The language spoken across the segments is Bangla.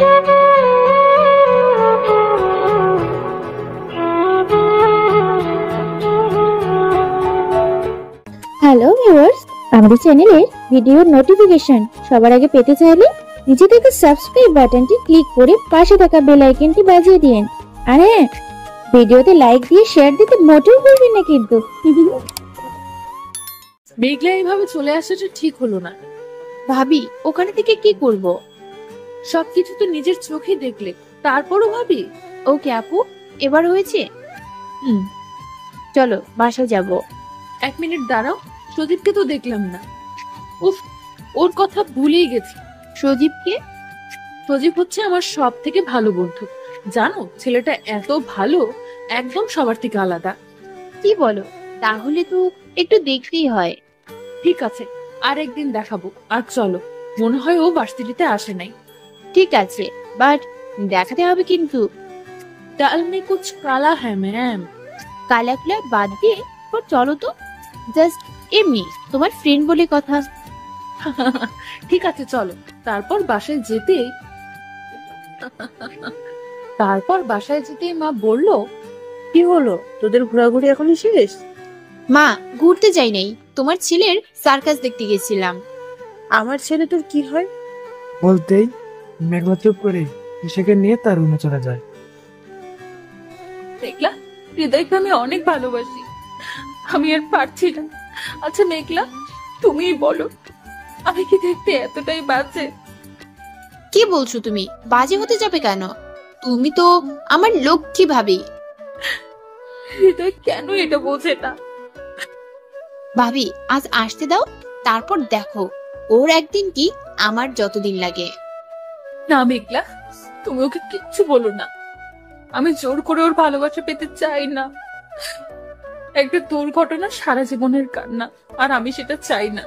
হ্যালো ভিউয়ার্স, আমাদের চ্যানেলের ভিডিওর নোটিফিকেশন সবার আগে পেতে চাইলে নিচে থাকা সাবস্ক্রাইব বাটনটি ক্লিক করে পাশে থাকা বেল আইকনটি বাজিয়ে দিন। আর হ্যাঁ, ভিডিওতে লাইক দিয়ে শেয়ার দিতে মোটেও ভুলবেন না কিন্তু। মেঘলা এইভাবে চলে আসাটা ঠিক হলো না। ভাবি ওখানে থেকে কি করব? সবকিছু তো নিজের চোখে দেখলে, তারপরও ভাবি। ওকে আপু, এবার হয়েছে। চলো বাসায় যাব। 1 মিনিট দাঁড়াও, সজীবকে তো দেখলাম না। উফ, ওর কথা ভুলেই গেছি। সজীবকে? সজীব হচ্ছে আমার সব থেকে ভালো বন্ধু। জানো, ছেলেটা এত ভালো, একদম সবার থেকে আলাদা। কি বলো? তাহলে তো একটু দেখতেই হয়। ঠিক আছে, আর একদিন দেখাবো। আর চলো, মনে হয় ও ভার্সিটিতে আসে নাই। ঠিক আছে, বাট দেখাতে হবে কিন্তু। ডাল মে কুছ কালা হ্যাঁ ম্যাম। কালাকুলা বাদ দিয়ে চলো তো, জাস্ট এমনি তোমার ফ্রেন্ড বলে কথা। ঠিক আছে চলো। তারপর বাসায় যেতে মা বলল, কি হলো, তোদের ঘোরাঘুরি এখনই শেষ? মা, ঘুরতে যাই নাই, তোমার ছেলের সার্কাস দেখতে গেছিলাম। আমার ছেলে তোর কি হয়? বলতেই মেঘলা চুপ করে ইশাকে নিয়ে তার রুমে চলে যায়। মেঘলা, হৃদয়কে আমি অনেক ভালোবাসি, আমি আর পারছি না। আচ্ছা মেঘলা, তুমিই বলো, আমি কি দেখতে এতটাই বাজে? কি বলছো তুমি? বাজে হতে যাবে কেন? তুমি তো আমার লক্ষ্মী ভাবি। হৃদয় কেন এটা বোঝে না? ভাবি আজ আসতে দাও, তারপর দেখো ওর একদিন কি আমার যতদিন লাগে। না মেঘলা, তুমি ওকে কিচ্ছু বলো না। আমি জোর করে ওর ভালোবাসা পেতে চাই না। একটা দুর্ঘটনা সারা জীবনের কান্না, আর আমি সেটা চাই না।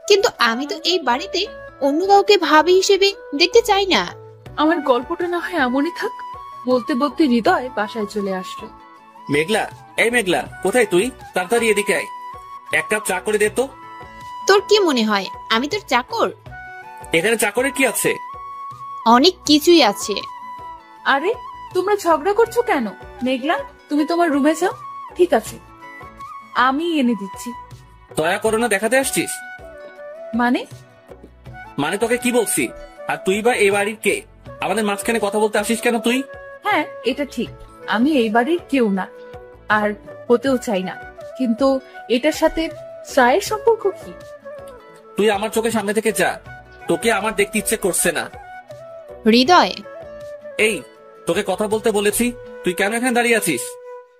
কিন্তু আমি তো এই বাড়িতে অন্য কাউকে ভাবি হিসেবে দেখতে চাই না। আমার গল্পটা না হয় এমনই থাক। বলতে বলতে হৃদয় বাসায় চলে আসলো। মেঘলা, এই মেঘলা, কোথায় তুই? তাড়াতাড়ি এদিকে আয়, 1 কাপ চা করে দে তো। তোর কি মনে হয় আমি তোর চাকর? এখানে চাকরের কি আছে? অনেক কিছুই আছে। আরে তোমরা ঝগড়া করছো কেন? মেঘলা, তুমি তোমার রুমে যাও। ঠিক আছে, আমি এনে দিচ্ছি। দয়া করো না, দেখাতে আসছিস? মানে তোকে কি বলছি? আর তুই বা এই বাড়ির কে? আমাদের মাঝখানে কথা বলতে আসিস কেন তুই? হ্যাঁ, এটা ঠিক, আমি এই বাড়ির কেউ না, আর হতেও চাই না। কিন্তু এটার সাথে চায়ের সম্পর্ক কি? তুই আমার চোখের সামনে থেকে যা, তোকে আমার দেখতে ইচ্ছে করছে না। হৃদয়, এই, তোকে কথা বলতে বলেছি, তুই কেন এখানে দাঁড়িয়ে আছিস?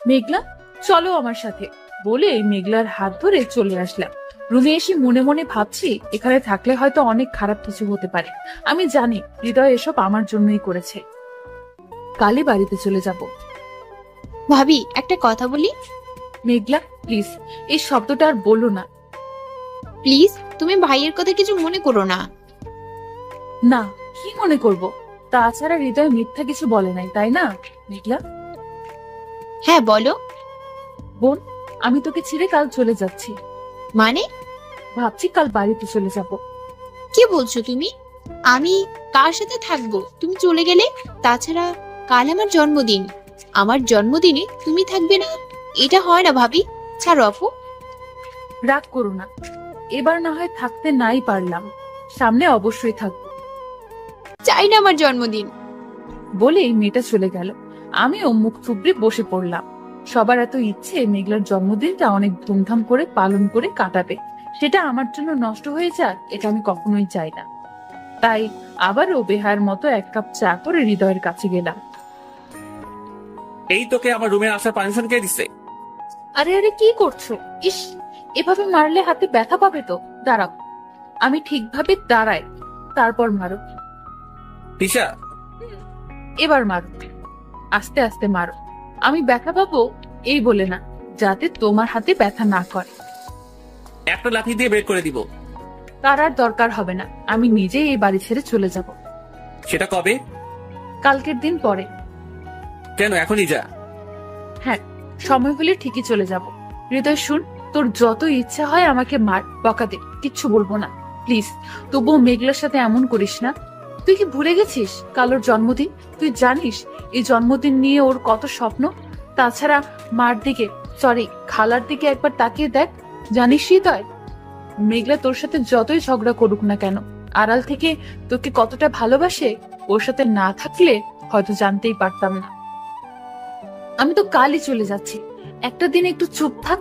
মেঘলা, চলো আমার সাথে বলে মেঘলার হাত ধরে চলে আসলাম। রুমে এসে মনে মনে ভাবছি, এখানে থাকলে হয়তো অনেক খারাপ কিছু হতে পারে। আমি জানি হৃদয় এসব আমার জন্যই করেছে। কালই বাড়িতে চলে যাব। ভাবি একটা কথা বলি। মেঘলা প্লিজ, এই শব্দটা আর বলো না। প্লিজ, তুমি ভাইয়ের কথা কিছু মনে করো না। না, কি মনে করব? তাছাড়া হৃদয় মিথ্যা কিছু বলে নাই, তাই না মেঘলা? হ্যাঁ বলো। বোন, আমি তোকে ছেড়ে কাল চলে যাচ্ছি। মানে? ভাবছি কাল বাড়িতে চলে যাব। কি বলছো তুমি? আমি কার সাথে থাকবো তুমি চলে গেলে? তাছাড়া কাল আমার জন্মদিন, আমার জন্মদিনে তুমি থাকবে না, এটা হয় না ভাবি। ছাড়ো আপু। রাগ করো না, এবার না হয় থাকতে নাই পারলাম, সামনে অবশ্যই থাকবো। চাই না আমার জন্মদিন। বলেই মেয়েটা চলে গেল। আমিও মুখ থুবড়ে বসে পড়লাম। সবার এত ইচ্ছে মেঘলার জন্মদিনটা অনেক ধুমধাম করে পালন করে কাটাবে, সেটা আমার জন্য নষ্ট হয়ে যাক, এটা আমি কখনোই চাই না। তাই আবারও বেহার মতো 1 কাপ চা করে হৃদয়ের কাছে গেলাম। এই, তোকে আমার রুমে আসার পারমিশন কে দিছে? আরে আরে, কি করছো? ইস, এভাবে মারলে হাতে ব্যথা পাবে তো। দাঁড়াও, আমি ঠিকভাবে দাঁড়াই, তারপর মারো। তিশা, এবার মারো, আস্তে আস্তে মারো। আমি ব্যথা পাবো এই বলে না, যাতে তোমার হাতে ব্যথা না করে। একটা লাঠি দিয়ে বের করে দিব। তার আর দরকার হবে না, আমি নিজেই এই বাড়ি ছেড়ে চলে যাব। সেটা কবে? কালকের দিন পরে। কেন, এখনই যা। হ্যাঁ, সময় হলে ঠিকই চলে যাব। হৃদয় শুন, তোর যত ইচ্ছা হয় আমাকে মার, বকা দে, কিচ্ছু বলবো না। প্লিজ, তবুও মেঘলার সাথে এমন করিস না। তুই কি ভুলে গেছিস কালোর জন্মদিন? তুই জানিস এই জন্মদিন নিয়ে ওর কত স্বপ্ন। তাছাড়া মার দিকে, সরি খালার দিকে একবার তাকিয়ে দেখ। জানিস হৃদয়, মেঘলা তোর সাথে যতই ঝগড়া করুক না কেন, আড়াল থেকে তোকে কতটা ভালোবাসে। ওর সাথে না থাকলে হয়তো জানতেই পারতাম না। আমি তো কালই চলে যাচ্ছি, একটা দিন একটু চুপ থাক।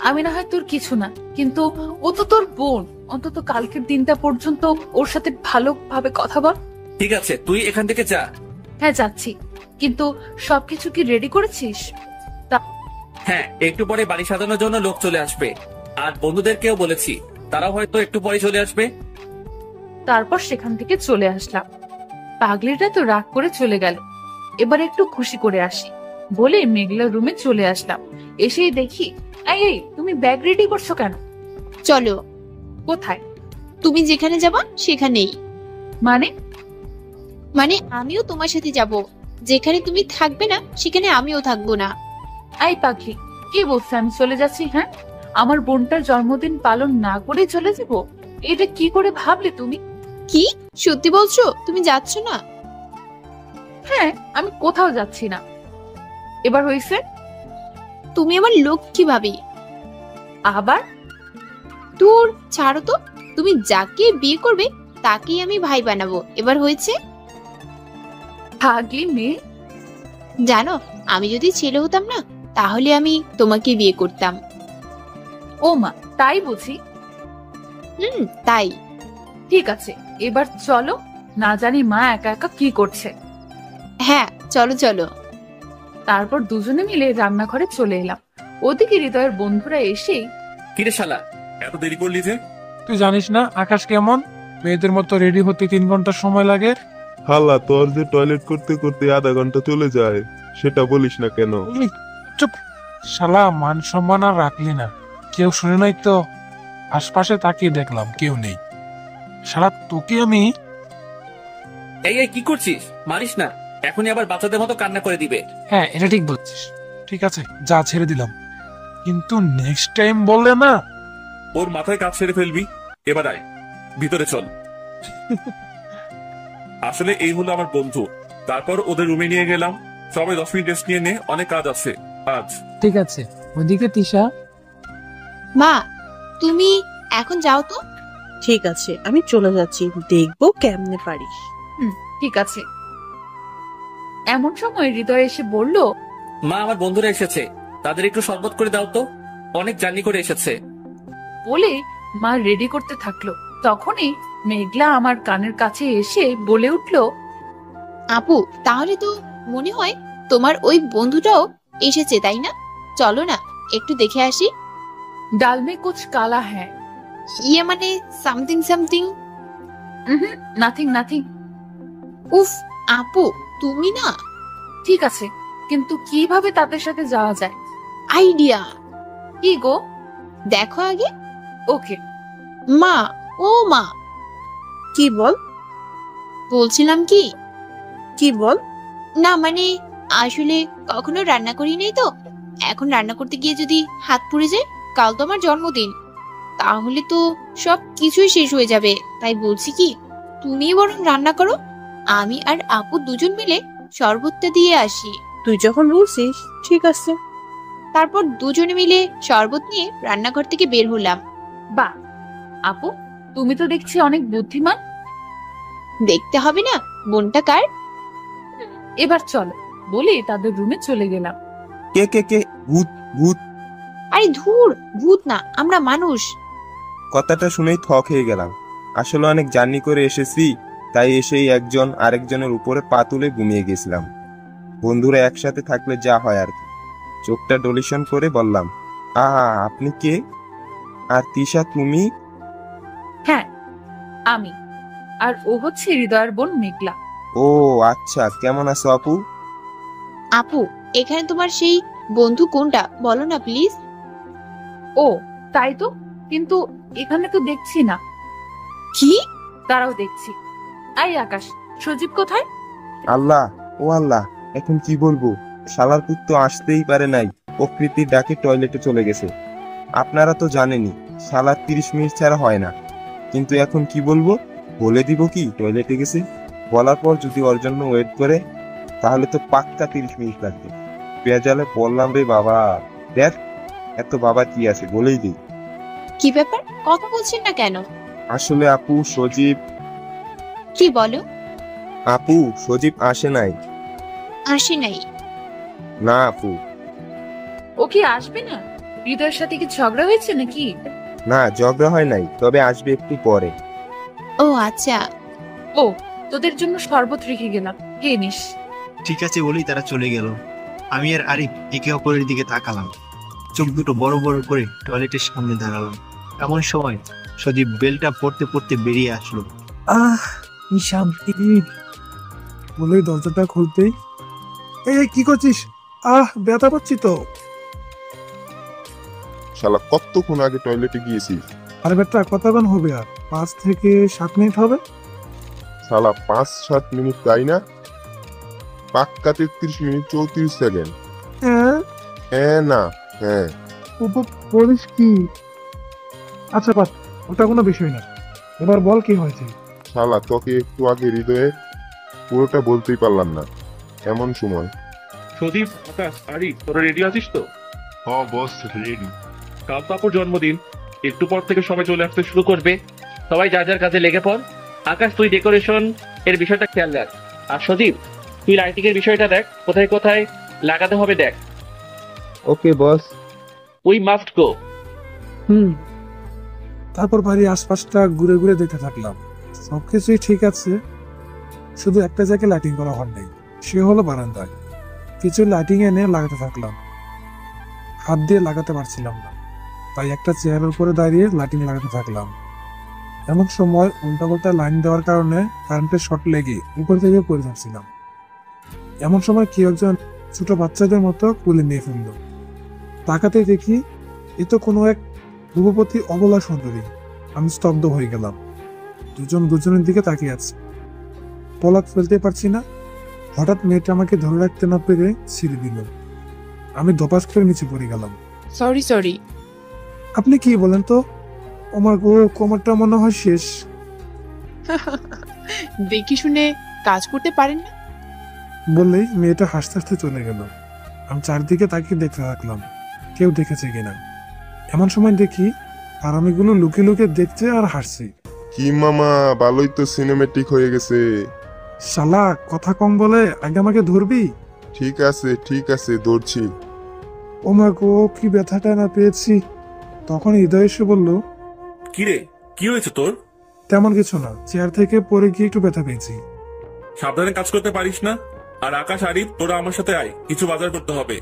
আমি না হয় তোর কিছু না, কিন্তু ও তো তোর বোন। অন্তত কালকের দিনটা পর্যন্ত ওর সাথে ভালোভাবে কথা বল। ঠিক আছে, তুই এখান থেকে যা। হ্যাঁ যাচ্ছি, কিন্তু সবকিছু কি রেডি করেছিস? হ্যাঁ, একটু পরে বাড়ি সাজানোর জন্য লোক চলে আসবে, আর বন্ধুদেরকেও বলেছি, তারাও হয়তো একটু পরে চলে আসবে। তারপর সেখান থেকে চলে আসলাম। পাগলিটা তো রাগ করে চলে গেল, এবার একটু খুশি করে আসি বলে মেঘলা রুমে চলে আসলাম। এসেই দেখি, এই তুমি ব্যাগ রেডি করছো কেন? চলো, কোথায়? তুমি যেখানে যাবা সেখানেই। মানে? মানে আমিও তোমার সাথে যাব, যেখানে তুমি থাকবে না সেখানে আমিও থাকবো না। এই পাখি, কি বলছো আমি চলে যাচ্ছি? হ্যাঁ, আমার বোনটার জন্মদিন পালন না করে চলে যাব? এটা কি করে ভাবলে তুমি? কি সত্যি বলছো? তুমি যাচ্ছ না? হ্যাঁ, আমি কোথাও যাচ্ছি না। এবার হয়েছে? তুমি আমার লক্ষ্মী ভাবি। আবার? দূর ছাড়ো তো, তুমি যাকে বিয়ে করবে তাকেই আমি ভাই বানাবো। এবার হয়েছে? পাগলি মেয়ে। জানো, আমি যদি ছেলে হতাম না তাহলে আমি তোমাকে বিয়ে করতাম। ও মা, তাই বুঝি? তাই। ঠিক আছে, এবার চলো, না জানি মা একা একা কি করছে। হ্যাঁ চলো চলো। তারপর দুজনে মিলে রান্নাঘরে চলে এলাম। ওদিকে হৃদয়ের বন্ধুরা এসেই, কিরে শালা, এত দেরি করলি যে? তুই জানিস না আকাশ কেমন? মেয়েদের মতো রেডি হতে 3 ঘন্টা সময় লাগে। হাল্লা, তোর যে টয়লেট করতে করতে আধা ঘন্টা চলে যায় সেটা বলিস না কেন? এই, চুপ! শালা, মান সম্মান আর রাখলি না। কেউ শুনে নাই তো? আশপাশে তাকিয়ে দেখলাম কেউ নেই। শালা, তোকে আমি... এই কি করছিস? মারিস না, এখনই আবার বাচ্চাদের মতো কান্না করে দিবে। হ্যাঁ, এটা ঠিক বলছিস। ঠিক আছে, যা, ছেড়ে দিলাম, কিন্তু নেক্সট টাইম বললে না। ওর মাথায় কাজ ছেড়ে ফেলবি। এবার আয়, ভিতরে চল। আসলে এই হলো আমার বন্ধু। তারপর ওদের রুমে নিয়ে গেলাম। সবাই 10 মিনিট রেস্ট নিয়ে নে, অনেক কাজ আছে আজ। ঠিক আছে, ওদিকে তিশা। মা, তুমি এখন যাও তো। ঠিক আছে, আমি চলে যাচ্ছি, দেখবো কেমনে পারিস। ঠিক আছে। এমন সময় হৃদয় এসে বলল, মা, আমার বন্ধুরা এসেছে, তাদের একটু শরবত করে দাও তো, অনেক জার্নি করে এসেছে। বলে মা রেডি করতে থাকলো। তখনই মেঘলা আমার কানের কাছে এসে বলে উঠল, আপু, তাহলে তো মনে হয় তোমার ওই বন্ধুটাও এসেছে, তাই না? চলো না একটু দেখে আসি। ডাল মে কুছ কালা হ্যাঁ। ইয়ে মানে সামথিং সামথিং। Nothing nothing. উফ আপু, তুমি না। ঠিক আছে, কিন্তু কিভাবে তাদের সাথে যাওয়া যায়? আইডিয়া। কি গো? দেখো আগে। ওকে। মা, ও মা, কি বল? বলছিলাম কি কি বল? না মানে আসলে কখনো রান্না করি নাই তো, এখন রান্না করতে গিয়ে যদি হাত পুড়ে যায়, কাল তো আমার জন্মদিন, তাহলে তো সব কিছুই শেষ হয়ে যাবে। তাই বলছি কি, তুমি বরং রান্না করো, আমি আর আপু দুজন মিলে শরবতটা দিয়ে আসি। তুই যখন বলছিস ঠিক আছে। তারপর দুজনে মিলে শরবত নিয়ে রান্নাঘর থেকে বের হলাম। বাহ আপু, তুমি তো দেখছি অনেক বুদ্ধিমান। দেখতে হবে না বোনটা কার। এবার চলো বলে তাদের রুমে চলে গেলাম। কে কে কে? ভূত ভূত! আরে ধুর, ভূত না, আমরা মানুষ। কথাটা শুনেই থক হয়ে গেলাম। আসলে অনেক জার্নি করে এসেছি, তাই এসেই একজন আরেকজনের উপরে পা তুলে ঘুমিয়ে গেছিলাম। বন্ধুরা একসাথে থাকলে যা হয় আর কি। চোখটা ডলিশন করে বললাম, আপনি কে? আর তিশা তুমি? হ্যাঁ আমি, আর ও হচ্ছে হৃদয়ের বোন মেঘলা। ও আচ্ছা, কেমন আছো আপু? আপু, এখানে তোমার সেই বন্ধু কোনটা বলো না প্লিজ। ও তাই তো, কিন্তু এখানে তো দেখছি না। কি? তারাও দেখছি। এই আকাশ, সজীব কোথায়? আল্লাহ, ও আল্লাহ, এখন কি বলবো? শালার পুত তো আসতেই পারে নাই, প্রকৃতির ডাকে টয়লেটে চলে গেছে। আপনারা তো জানেনই শালার 30 মিনিট ছাড়া হয় না, কিন্তু এখন কি বলবো? বলে দিব কি টয়লেটে গেছে? বলার পর যদি ওর জন্য ওয়েট করে তাহলে তো পাক্কা 30 মিনিট লাগবে। পেঁয়াজালে বললাম রে বাবা, দেখ এত বাবা কি আছে বলেই দিই। কি ব্যাপার, কথা বলছেন না কেন? আসলে আপু সজীব কি বলো? আসে নাই। আসে নাই? না আপু, ও কি আসবে না? হৃদয়ের সাথে কি ঝগড়া হয়েছে নাকি? না ঝগড়া হয় নাই, তবে আসবে একটু পরে। ও আচ্ছা। ও, তোদের জন্য শরবত রেখে গেলাম, খেয়ে নিস। ঠিক আছে বলেই তারা চলে গেল। আমি আর আরিফ একে অপরের দিকে তাকালাম, চোখ দুটো বড় বড় করে টয়লেটের সামনে দাঁড়ালাম। এমন সময় সজীব বেলটা পড়তে পড়তে বেরিয়ে আসলো। কি শান্তি বলে দরজাটা খুলতেই, এই কি করছিস? ব্যথা পাচ্ছি তো। শালা কতক্ষণ আগে টয়লেটে গিয়েছিস? আরে বেটা কতক্ষণ হবে? আর 5 থেকে 7 মিনিট হবে। শালা 5-7 মিনিট তাই না? পাক্কা 33 মিনিট 34 সেকেন্ড। হ্যাঁ না হ্যাঁ। বলিস কি? আচ্ছা বাস, ওটা কোনো বিষয় না। এবার বল কি হয়েছে? শালা তোকে একটু আগে হৃদয়ে পুরোটা বলতেই পারলাম না, এমন সময়। সদীপ, আকাশ, আরিফ, তোরা রেডি আছিস তো? হ্যাঁ বস রেডি। কাল তো আপুর জন্মদিন, একটু পর থেকে সবাই চলে আসতে শুরু করবে। সবাই যার যার কাজে লেগে পড়। আকাশ, তুই ডেকোরেশন এর বিষয়টা খেয়াল রাখ। আর সদীপ, তুই লাইটিং এর বিষয়টা দেখ, কোথায় কোথায় লাগাতে হবে দেখ। Okay boss. We must go. তারপর বাড়ির আশপাশটা ঘুরে ঘুরে দেখতে থাকলাম। সবকিছুই ঠিক আছে, শুধু একটা জায়গায় লাইটিং করা হয় নাই, সে হলো বারান্দায়। কিছু লাইটিং এনে লাগাতে থাকলাম, হাত দিয়ে লাগাতে পারছিলাম না, তাই একটা চেয়ারের উপরে দাঁড়িয়ে লাইটিং লাগাতে থাকলাম। এমন সময় উল্টাপাল্টা লাইন দেওয়ার কারণে কারেন্টের শর্ট লেগে উপর থেকে পড়ে যাচ্ছিলাম। এমন সময় কেউ একজন ছোট বাচ্চাদের মতো কুলে নিয়ে ফেলল। তাকাতে দেখি এ তো কোনো এক রূপবতী অবলা সুন্দরী। আমি স্তব্ধ হয়ে গেলাম, দুজনের দিকে তাকিয়ে আছে, পলক ফেলতে পারছি না। হঠাৎ মেয়েটা আমাকে ধরে রাখতে না পেরে ছিঁড়ে দিল। আমি ধপাস করে নিচে পড়ে গেলাম। সরি। আপনি কি বলেন তো? আমার কোমরটা মনে হয় শেষ। দেখি শুনে কাজ করতে পারেন না? বললেই মেয়েটা হাসতে হাসতে চলে গেল। আমি চারদিকে তাকিয়ে দেখতে থাকলাম কেউ দেখেছে কিনা। এমন সময় দেখি আরামিগুলো লুকিয়ে লুকিয়ে দেখছে আর হাসছে। কি মামা, ভালোই তো সিনেমেটিক হয়ে গেছে। শালা কথা কম বলে আগে আমাকে ধরবি? ঠিক আছে ধরছি। ও মা গো, কি ব্যথাটা না পেয়েছি। তখন হৃদয় এসে বলল, কিরে, কি হয়েছে তোর? তেমন কিছু না, চেয়ার থেকে পড়ে গিয়ে একটু ব্যথা পেয়েছি। সাবধানে কাজ করতে পারিস না? আর আকাশ, আরিফ, তোরা আমার সাথে আয়, কিছু বাজার করতে হবে।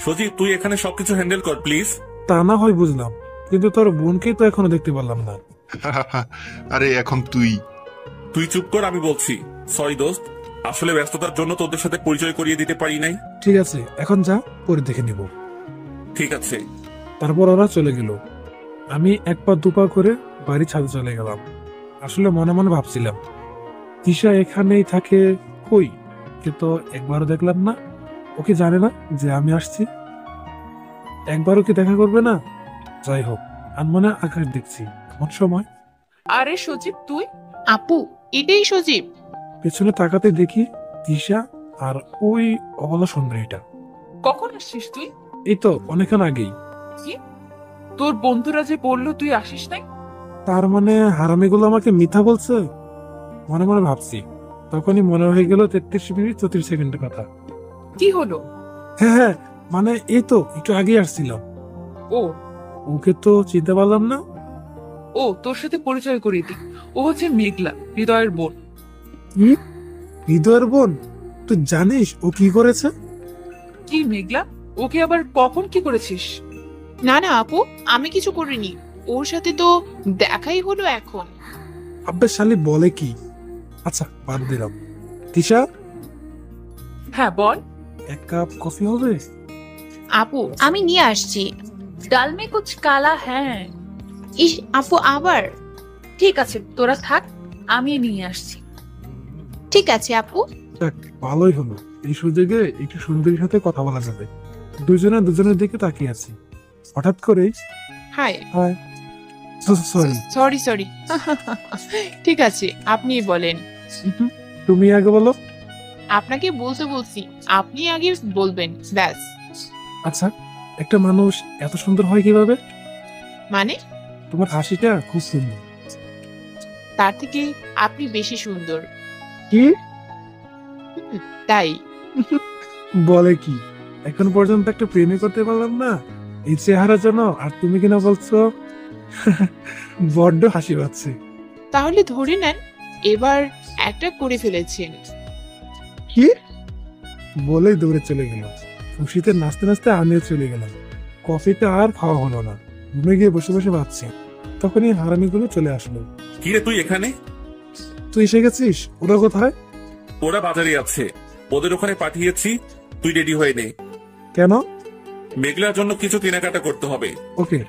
সজীব, তুই এখানে সবকিছু হ্যান্ডেল কর প্লিজ। তা না হয় বুঝলাম, কিন্তু তোর বোনকেই তো এখনো দেখতে পারলাম না। আরে এখন তুই চুপ কর, আমি বলছি। সরি দোস্ত, আসলে ব্যস্ততার জন্য তোদের সাথে পরিচয় করিয়ে দিতে পারি নাই। ঠিক আছে, এখন যা, পরে দেখে নিব। ঠিক আছে। তারপর ওরা চলে গেল। আমি এক পা দুপা করে বাড়ি ছাদে চলে গেলাম। আসলে মনে মনে ভাবছিলাম, তিশা এখানেই থাকে, কই কিন্তু একবারও দেখলাম না। ওকে জানে না যে আমি আসছি? একবারও কি দেখা করবে না? যাই হোক, মনে আকাশ দেখছি। এমন সময় আরে সজীব তুই? আপু, এটাই সজীব। পেছনে তাকাতে দেখি তিশা আর ওই অবলা সুন্দরীটা। কখন আসছিস তুই? এই তো অনেকক্ষণ আগেই। কি, তোর বন্ধুরা যে বললো তুই আসিস নাই? তার মানে হারামিগুলো আমাকে মিথ্যা বলছে? মনে মনে ভাবছি। তখনই মনে হয়ে গেল 33 মিনিট 34 সেকেন্ডের কথা। কি হলো? হ্যাঁ, মানে এই তো একটু আগে আসছিলাম। ও, ওকে তো চিনতে পারলাম না। ও তোর সাথে পরিচয় করিয়ে দিই, ও হচ্ছে মেঘলা, হৃদয়ের বোন। কি? হৃদয়ের বোন? তুই জানিস ও কি করেছে? কি মেঘলা, ওকে আবার কখন কি করেছিস? না আপু, আমি কিছু করিনি। ওর সাথে তো দেখাই হলো এখন। আব্বে শালি বলে কি? আচ্ছা বাদ দিলাম। তিশা, হ্যাঁ বল। এক কাপ কফি হবে? আপু, আমি নিয়ে আসছি। ডাল মে কুছ কালা হ্যাঁ। ইস আপু, আবার? ঠিক আছে, তোরা থাক, আমি নিয়ে আসছি। ঠিক আছে আপু। যাক, ভালোই হলো, এই সুযোগে একটু সুন্দরীর সাথে কথা বলা যাবে। দুজনের দিকে তাকিয়ে আছি। হঠাৎ করেই হাই। হাই। সরি। সরি। ঠিক আছে, আপনি বলেন। তো তুমি আগে বলো। আপনাকে বলতে বলছি, আপনি আগে বলবেন, ব্যাস। আচ্ছা, একটা মানুষ এত সুন্দর হয় কিভাবে? মানে? তোমার হাসিটা খুব সুন্দর। তার থেকে আপনি বেশি সুন্দর। কি তাই? বলে কি? এখন পর্যন্ত একটা প্রেমে করতে পারলাম না এই চেহারার জন্য, আর তুমি কিনা বলছো? বড্ড হাসি পাচ্ছে। তাহলে ধরে নেন এবার একটা করে ফেলেছেন। কি বলেই দৌড়ে চলে গেল। খুশিতে নাচতে নাচতে আমিও চলে গেলাম। কফিটা আর খাওয়া হলো না, রুমে গিয়ে বসে বসে ভাবছি। তখনই হারামিগুলো চলে আসলো। কি রে তুই এখানে? তুই এসে গেছিস? ওরা কোথায়? ওরা বাজারে আছে, ওদের ওখানে পাঠিয়েছি, তুই রেডি হয়ে নে। কেন? মেঘলার জন্য কিছু কেনাকাটা করতে হবে। ওকে।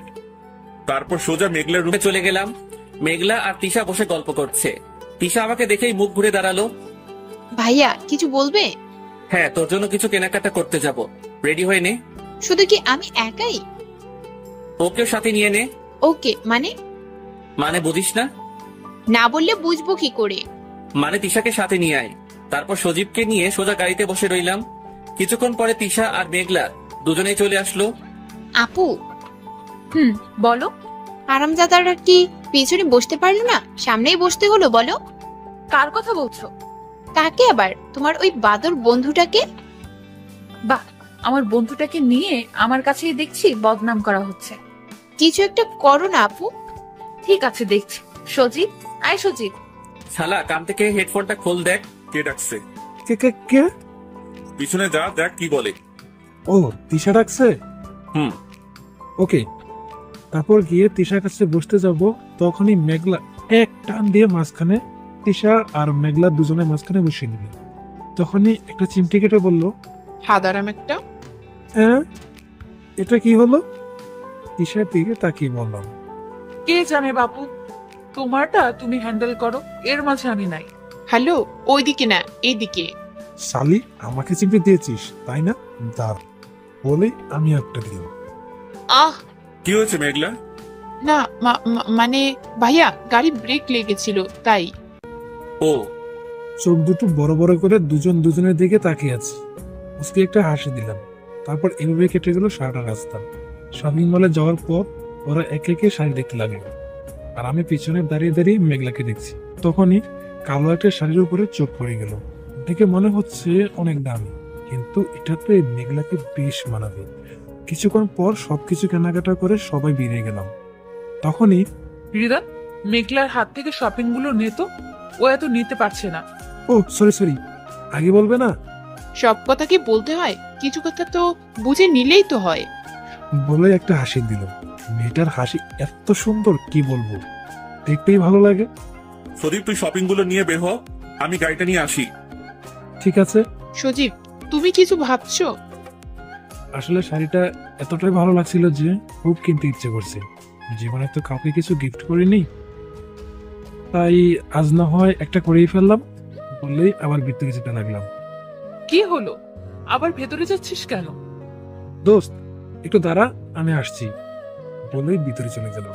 তারপর সোজা মেঘলার রুমে চলে গেলাম। মেঘলা আর তিশা বসে গল্প করছে। তিশা আমাকে দেখেই মুখ ঘুরে দাঁড়ালো। ভাইয়া কিছু বলবে? হ্যাঁ, তোর জন্য কিছু কেনাকাটা করতে যাব, রেডি হয়ে নে। শুধু কি আমি একাই? ওকেও সাথে নিয়ে নে। ওকে মানে? মানে বুঝিস না? না বললে বুঝবো কি করে? মানে তিশাকে সাথে নিয়ে আয়। তারপর সজীবকে নিয়ে সোজা গাড়িতে বসে রইলাম। কিছুক্ষণ পরে তিশা আর মেঘলা দুজনেই চলে আসলো। আপু। বলো। আরামজাদারা কি পিছনে বসতে পারলো না, সামনেই বসতে হলো? বলো কার কথা বলছো? কাকে আবার? তোমার ওই বাদর বন্ধুটাকে? বাহ, আমার বন্ধুটাকে নিয়ে আমার কাছেই দেখছি বদনাম করা হচ্ছে। কিছু একটা করো না আপু। ঠিক আছে, দেখছি। সজীব, আয় সজীব। শালা, কান থেকে হেডফোনটা খোল, দেখ কে ডাকছে। কে কে কে? পিছনে যা, দেখ কি বলে। ও, তিশা ডাকছে। ওকে। তারপর গিয়ে তিশার কাছে বসতে যাব, তখনই মেঘলা এক টান দিয়ে মাঝখানে, তিশা আর মেঘলা দুজনের মাঝখানে বসিয়ে নিল। তখনই একটা চিমটি কেটে বলল, হাদারাম একটা। হ্যাঁ, এটা কি হলো? তিশার দিকে তাকিয়ে বললাম, কে জানে বাপু, তোমারটা তুমি হ্যান্ডেল করো, এর মাঝে আমি নাই। হ্যালো, ওইদিকে না, এইদিকে। শালি, আমাকে চিমটি দিয়েছিস তাই না? দাঁড় বলে আমি একটা দিলাম। আহ, কি হয়েছে মেঘলা? না মানে ভাইয়া, গাড়ি ব্রেক লেগেছিল তাই। ও। চোখ দুটো বড় বড় করে দুজন দুজনের দিকে তাকিয়ে আছি। মুসকি একটা হাসি দিলাম। তারপর এভাবে কেটে গেল সারাটা রাস্তা। শপিং মলে যাওয়ার পর ওরা একে একে শাড়ি দেখতে লাগলো, আর আমি পিছনে দাঁড়িয়ে দাঁড়িয়ে মেঘলাকে দেখছি। তখনই কালো একটা শাড়ির উপরে চোখ পড়ে গেল। দেখে মনে হচ্ছে অনেক দামি, কিন্তু এটাতে মেঘলাকে বেশ মানাবে। কিছুক্ষণ পর সবকিছু কেনাকাটা করে সবাই বেরিয়ে গেলাম। তখনই হৃদয়, মেঘলার হাত থেকে শপিং গুলো নিতো, ও এত নিতে পারছে না। ও সরি, আগে বলবে না? সব কথা কি বলতে হয়? কিছু কথা তো বুঝে নিলেই তো হয়। বলে একটা হাসি দিল। মেয়েটার হাসি এত সুন্দর, কি বলবো, দেখতেই ভালো লাগে। সদীপ, তুই শপিং গুলো নিয়ে বের হ, আমি গাড়িটা নিয়ে আসি। ঠিক আছে। সজীব, তুমি কিছু ভাবছো? আসলে শাড়িটা এতটাই ভালো লাগছিল যে খুব কিনতে ইচ্ছে করছে। জীবনে তো কাউকে কিছু গিফট করিনি, তাই আজ না হয় একটা করেই ফেললাম বললেই আবার ভিতরে যেতে লাগলাম। কি হলো, আবার ভেতরে যাচ্ছিস কেন? দোস্ত একটু দাঁড়া, আমি আসছি বলেই ভিতরে চলে গেল।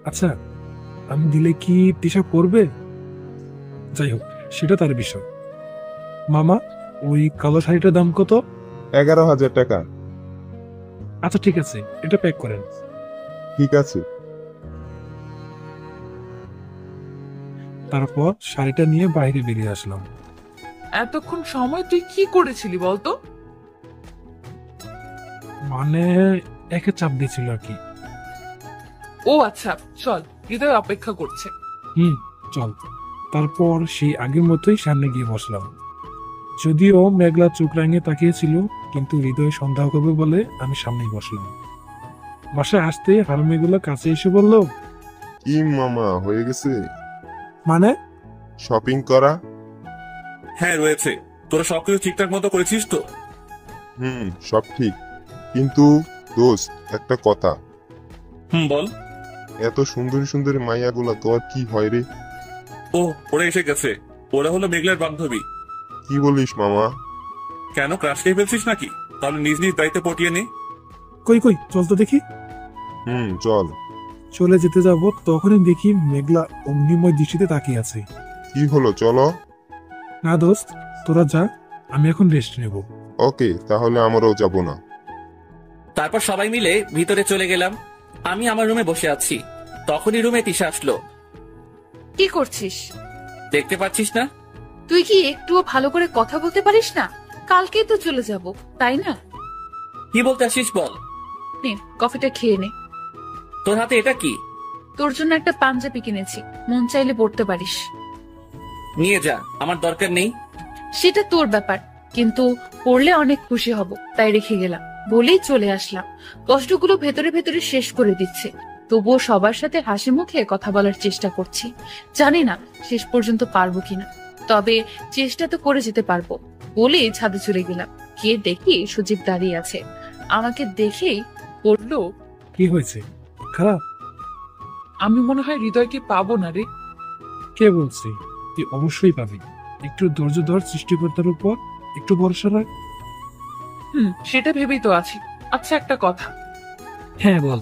আচ্ছা, আমি দিলে কি তিশা করবে? যাই হোক, সেটা তার বিষয়। মামা, ওই কালো শাড়িটার দাম কত? 11,000 টাকা। আচ্ছা ঠিক আছে, এটা প্যাক করেন। ঠিক আছে। তারপর শাড়িটা নিয়ে বাইরে বেরিয়ে আসলাম। এতক্ষণ সময় তুই কি করেছিলি বলতো? মানে একে চাপ দিয়েছিল আর কি। ও আচ্ছা, চল, হৃদয় অপেক্ষা করছে। চল। তারপর সেই আগের মতোই সামনে গিয়ে বসলাম। যদিও মেঘলা চোখ রাঙিয়ে তাকিয়েছিল, কিন্তু হৃদয় সন্দেহ করবে বলে আমি সামনেই বসলাম। বাসায় আসতে হারামিগুলো কাছে এসে বলল, কি মামা, হয়ে গেছে? মানে? শপিং করা? হ্যাঁ রয়েছে। তোরা সবকিছু ঠিকঠাক মতো করেছিস তো? সব ঠিক, কিন্তু দোস্ত একটা কথা। বল। এত সুন্দরী সুন্দরী মাইয়াগুলা তোর কি হয় রে? ও, ওরা এসে গেছে। ওরা হলো মেঘলার বান্ধবী। কি বলিস মামা? কেন, ক্রাশ খেয়ে ফেলছিস নাকি? তাহলে নিজ নিজ দায়িত্বে পটিয়ে নে। কই চল তো দেখি। চল। চলে যেতে যাব, তখনই দেখি মেঘলা অগ্নিময় দৃষ্টিতে তাকিয়ে আছে। কি হলো, চলো। না দোস্ত, তোরা যা, আমি এখন রেস্ট নেব। ওকে, তাহলে আমরাও যাব না। তারপর সবাই মিলে ভিতরে চলে গেলাম। আমি আমার রুমে বসে আছি, তখনই রুমে তিশা আসলো। কি করছিস? দেখতে পাচ্ছিস না? তুই কি একটুও ভালো করে কথা বলতে পারিস না? কালকেই তো চলে যাব, তাই না? কি বলতে আসিস বল। নে, কফিটা খেয়ে নে। তোর হাতে এটা কি? তোর জন্য একটা পাঞ্জাবি কিনেছি, মন চাইলে পড়তে পারিস। নিয়ে যা, আমার দরকার নেই। সেটা তোর ব্যাপার, কিন্তু পড়লে অনেক খুশি হব, তাই রেখে গেলাম বলেই চলে আসলাম। কষ্টগুলো ভেতরে ভেতরে শেষ করে দিচ্ছে, তবুও সবার সাথে হাসি মুখে কথা বলার চেষ্টা করছি। জানি না শেষ পর্যন্ত পারবো কিনা, তবে চেষ্টা তো করে যেতে পারবো বলে ছাদে চলে গেলাম। গিয়ে দেখি সুজিত দাঁড়িয়ে আছে। আমাকে দেখেই বললো, কি হয়েছে? খারাপ? আমি মনে হয় হৃদয়কে পাবো না রে। কে বলছি? তুই অবশ্যই পাবি। একটু ধৈর্য ধর, সৃষ্টিকর্তার উপর একটু ভরসা রাখ। সেটা ভেবেই তো আছি। আচ্ছা, একটা কথা। হ্যাঁ বল।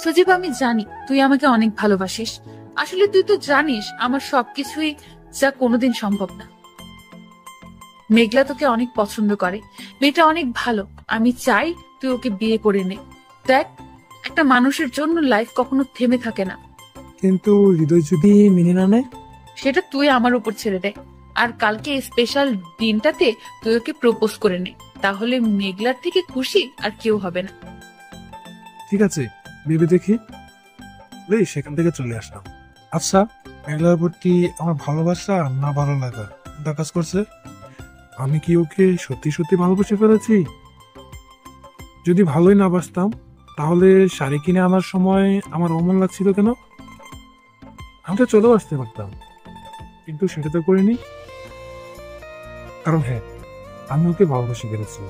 সজীব, আমি জানি তুই আমাকে অনেক ভালোবাসিস। আসলে তুই তো জানিস আমার সবকিছুই যা কোনোদিন সম্ভব না। মেঘলা তোকে অনেক পছন্দ করে, মেয়েটা অনেক ভালো। আমি চাই তুই ওকে বিয়ে করে নে। দেখ, একটা মানুষের জন্য লাইফ কখনো থেমে থাকে না। কিন্তু হৃদয় যদি মেনে না নেয়? সেটা তুই আমার উপর ছেড়ে দে। আর কালকে স্পেশাল দিনটাতে তুই ওকে প্রপোজ করে নে, তাহলে মেঘলার থেকে খুশি আর কেউ হবে না। ঠিক আছে, ভেবে দেখি। সেখান থেকে চলে আসলাম। আচ্ছা, মেঘলার প্রতি আমার ভালোবাসা না ভালো লাগা কোনটা কাজ করছে? আমি কি ওকে সত্যি সত্যি ভালোবেসে ফেলেছি? যদি ভালোই না বাসতাম, তাহলে শাড়ি কিনে আনার সময় আমার অমন লাগছিল কেন? আমি তো চলেও আসতে পারতাম, কিন্তু সেটা তো করিনি। কারণ হ্যাঁ, আমি ওকে ভালোবেসে ফেলেছি।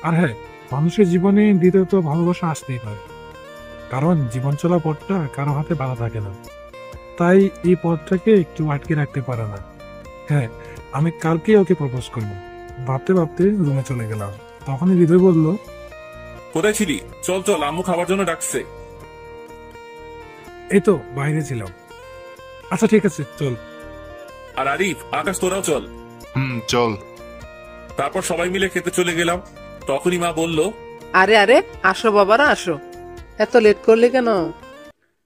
আর হ্যাঁ, মানুষের জীবনে দ্বিতীয়ত ভালোবাসা আসতেই পারে, কারণ জীবন চলা পথটা কারো হাতে বাধা থাকে না, তাই এই পথটাকে একটু আটকে রাখতে পারে না। হ্যাঁ, আমি কালকে ওকে প্রপোজ করবো। ভাবতে ভাবতে রুমে চলে গেলাম। তখনই হৃদয় বলল, কোথায় ছিলি? চল চল, আম্মু খাবার জন্য ডাকছে। এই তো বাইরে ছিলাম। আচ্ছা ঠিক আছে, চল। আর আরিফ, আকাশ, তোরাও চল। চল। তারপর সবাই মিলে খেতে চলে গেলাম। তখনই মা বলল, আরে আরে, আসো বাবারা আসো, এত লেট করলে কেন?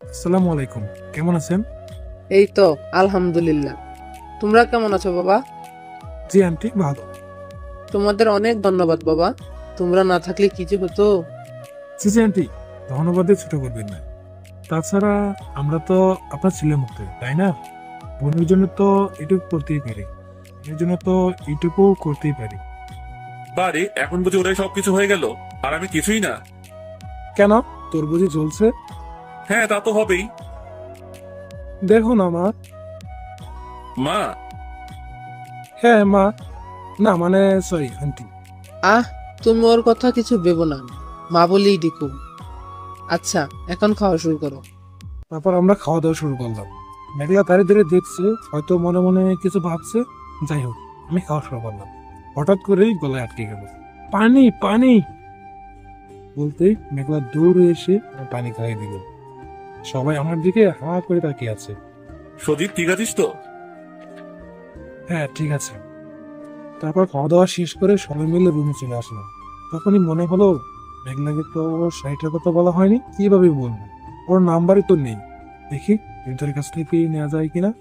আসসালামু আলাইকুম, কেমন আছেন? এই তো আলহামদুলিল্লাহ, তোমরা কেমন আছো বাবা? জি আন্টি, ভালো। তোমাদের অনেক ধন্যবাদ বাবা, তোমরা না থাকলে কি যে হতো। জি জি আন্টি, ধন্যবাদে ছোট করবেন না। তাছাড়া আমরা তো আপনার ছেলে মুক্ত, তাই না? বোনের জন্য তো এটুকু করতেই পারি, এর জন্য তো এইটুকু করতেই পারি। বারে এখন বুঝি ওরাই সবকিছু হয়ে গেল আর আমি কিছুই না? কেন, তোর বুঝি চলছে? হ্যাঁ, তা তো হবেই। দেখো না মা। মা? হ্যাঁ মা, না মানে সরি আন্টি। তুমি ওর কথা কিছু ভেবো না, মা বলেই ডিকু। আচ্ছা, এখন খাওয়া শুরু করো। তারপর আমরা খাওয়া দাওয়া শুরু করলাম। মেঘলা তারে ধরে দেখছে, হয়তো মনে মনে কিছু ভাবছে। যাই হোক, আমি খাওয়া শুরু করলাম। হঠাৎ করেই গলায় আটকে গেল। পানি পানি বলতেই মেঘলা দৌড়ে এসে পানি খাইয়ে দিল। সবাই আমার দিকে হা করে তাকিয়ে আছে। সজীব, ঠিক আছিস তো? হ্যাঁ ঠিক আছে। তারপর খাওয়া দাওয়া শেষ করে সবাই মিলে রুমে চলে আসলাম। তখনই মনে হলো, মেঘলাকে তো শাড়িটার কথা বলা হয়নি, কিভাবে বলবো? ওর নাম্বারই তো নেই। দেখি হৃদয়ের কাছ থেকে নেওয়া যায় কিনা।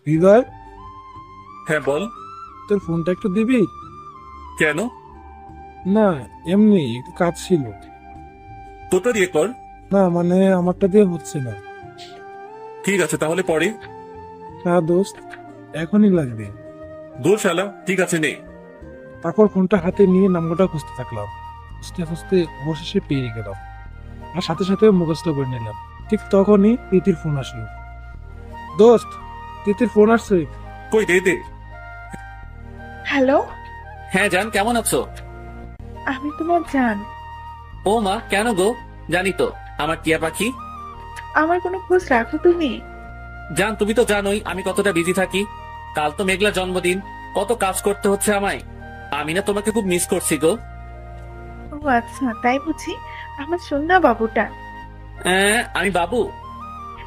হৃদয়? হ্যাঁ বল। তোর ফোনটা একটু দিবি? কেন? না এমনি একটু কাজ ছিল। তোরটা দিয়ে কর। না মানে আমারটা দিয়ে হচ্ছে না। ঠিক আছে, তাহলে পরে। না দোস্ত, এখনই লাগবে। দূর শালা, ঠিক আছে নে। তারপর ফোনটা হাতে নিয়ে নাম্বারটা খুঁজতে থাকলাম। খুঁজতে খুঁজতে অবশেষে পেয়ে গেলাম, আর সাথে সাথে মুখস্থ করে নিলাম। ঠিক তখনই প্রীতির ফোন আসলো। দোস্ত, প্রীতির ফোন আসছে। কই দে দে। হ্যালো। হ্যাঁ জান, কেমন আছো? আমি তোমার জান। ও মা, কেন গো? জানি তো, আমার টিয়া পাখি। আমার কোনো খোঁজ রাখো তুমি? জান, তুমি তো জানোই আমি কতটা বিজি থাকি। কাল তো মেঘলা জন্মদিন, কত কাজ করতে হচ্ছে আমায়। আমি না তোমাকে খুব মিস করছি গো। ও আচ্ছা, তাই বুঝি? আমার সোনা বাবুটা। আমি বাবু?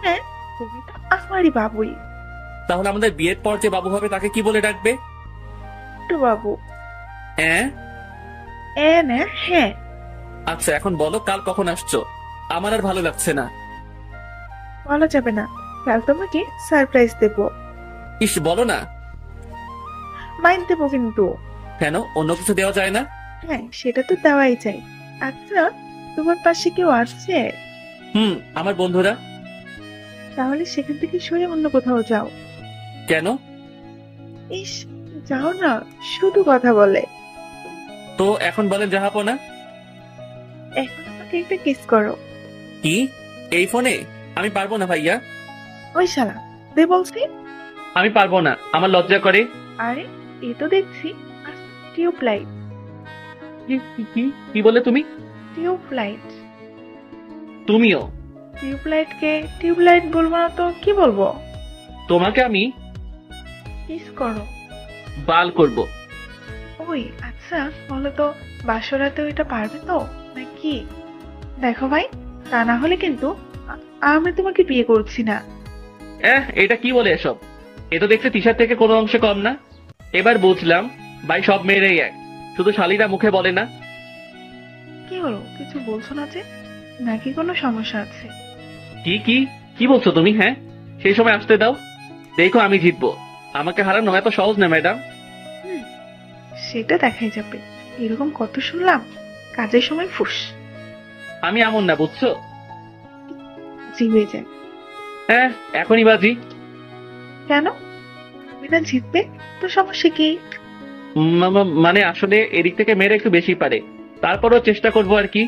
হ্যাঁ, তুমি তো আমারই বাবুই। তাহলে আমাদের বিয়ের পর যে বাবু হবে তাকে কি বলে ডাকবে? একটু বাবু। হ্যাঁ না হ্যাঁ। আচ্ছা এখন বলো কাল কখন আসছো? আমার আর ভালো লাগছে না। বলা যাবে না, কাল তোমাকে সারপ্রাইজ দেব। ইস বলো না। মাইন্ড দেবো কিন্তু। কেন, অন্য কিছু দেওয়া যায় না? হ্যাঁ সেটা তো দেওয়াই চাই। আচ্ছা তোমার পাশে কেউ আসছে? আমার বন্ধুরা। তাহলে সেখান থেকে সরে অন্য কোথাও যাও। কেন? ইস যাও না, শুধু কথা বলে। তো এখন বলেন জাহাপনা। এখন আমাকে একটা কিস করো। কি এই ফোনে? আমি পারবো না ভাইয়া। ওই শালা দে বলছি। আমি পারবো না, আমার লজ্জা করে। আরে এ তো দেখছি টিউবলাইট। কি বলে তুমি? টিউবলাইট। তুমিও? টিউবলাইটকে টিউবলাইট বলবো না তো কি বলবো? তোমাকে আমি কিস করো। বাল করব। ওই আচ্ছা বলো তো, বাসরাতে এটা পারবে তো নাকি? দেখো ভাই, তা না হলে কিন্তু আমি তোমাকে বিয়ে করছি না। এটা কি বলে এসব? এ তো দেখতে তিশার থেকে কোনো অংশে কম না। এবার বুঝলাম ভাই সব মেয়েরাই এক, শুধু শালীরা মুখে বলে না। কি হলো, কিছু বলছো না যে? নাকি কোনো সমস্যা আছে? কি কি কি বলছো তুমি? হ্যাঁ সেই সময় আসতে দাও, দেখো আমি জিতবো। আমাকে হারানো এত সহজ না ম্যাডাম। সেটা দেখাই যাবে। এরকম কত শুনলাম, কাজের সময় ফুস। আমি এমন না বুঝছো। জিবে যায়। এখনই বাজি। কেন? না জিতবে তো সমস্যা কি? মানে আসলে এদিক থেকে মেয়েরা একটু বেশি পারে, তারপরও চেষ্টা করবো আর কি।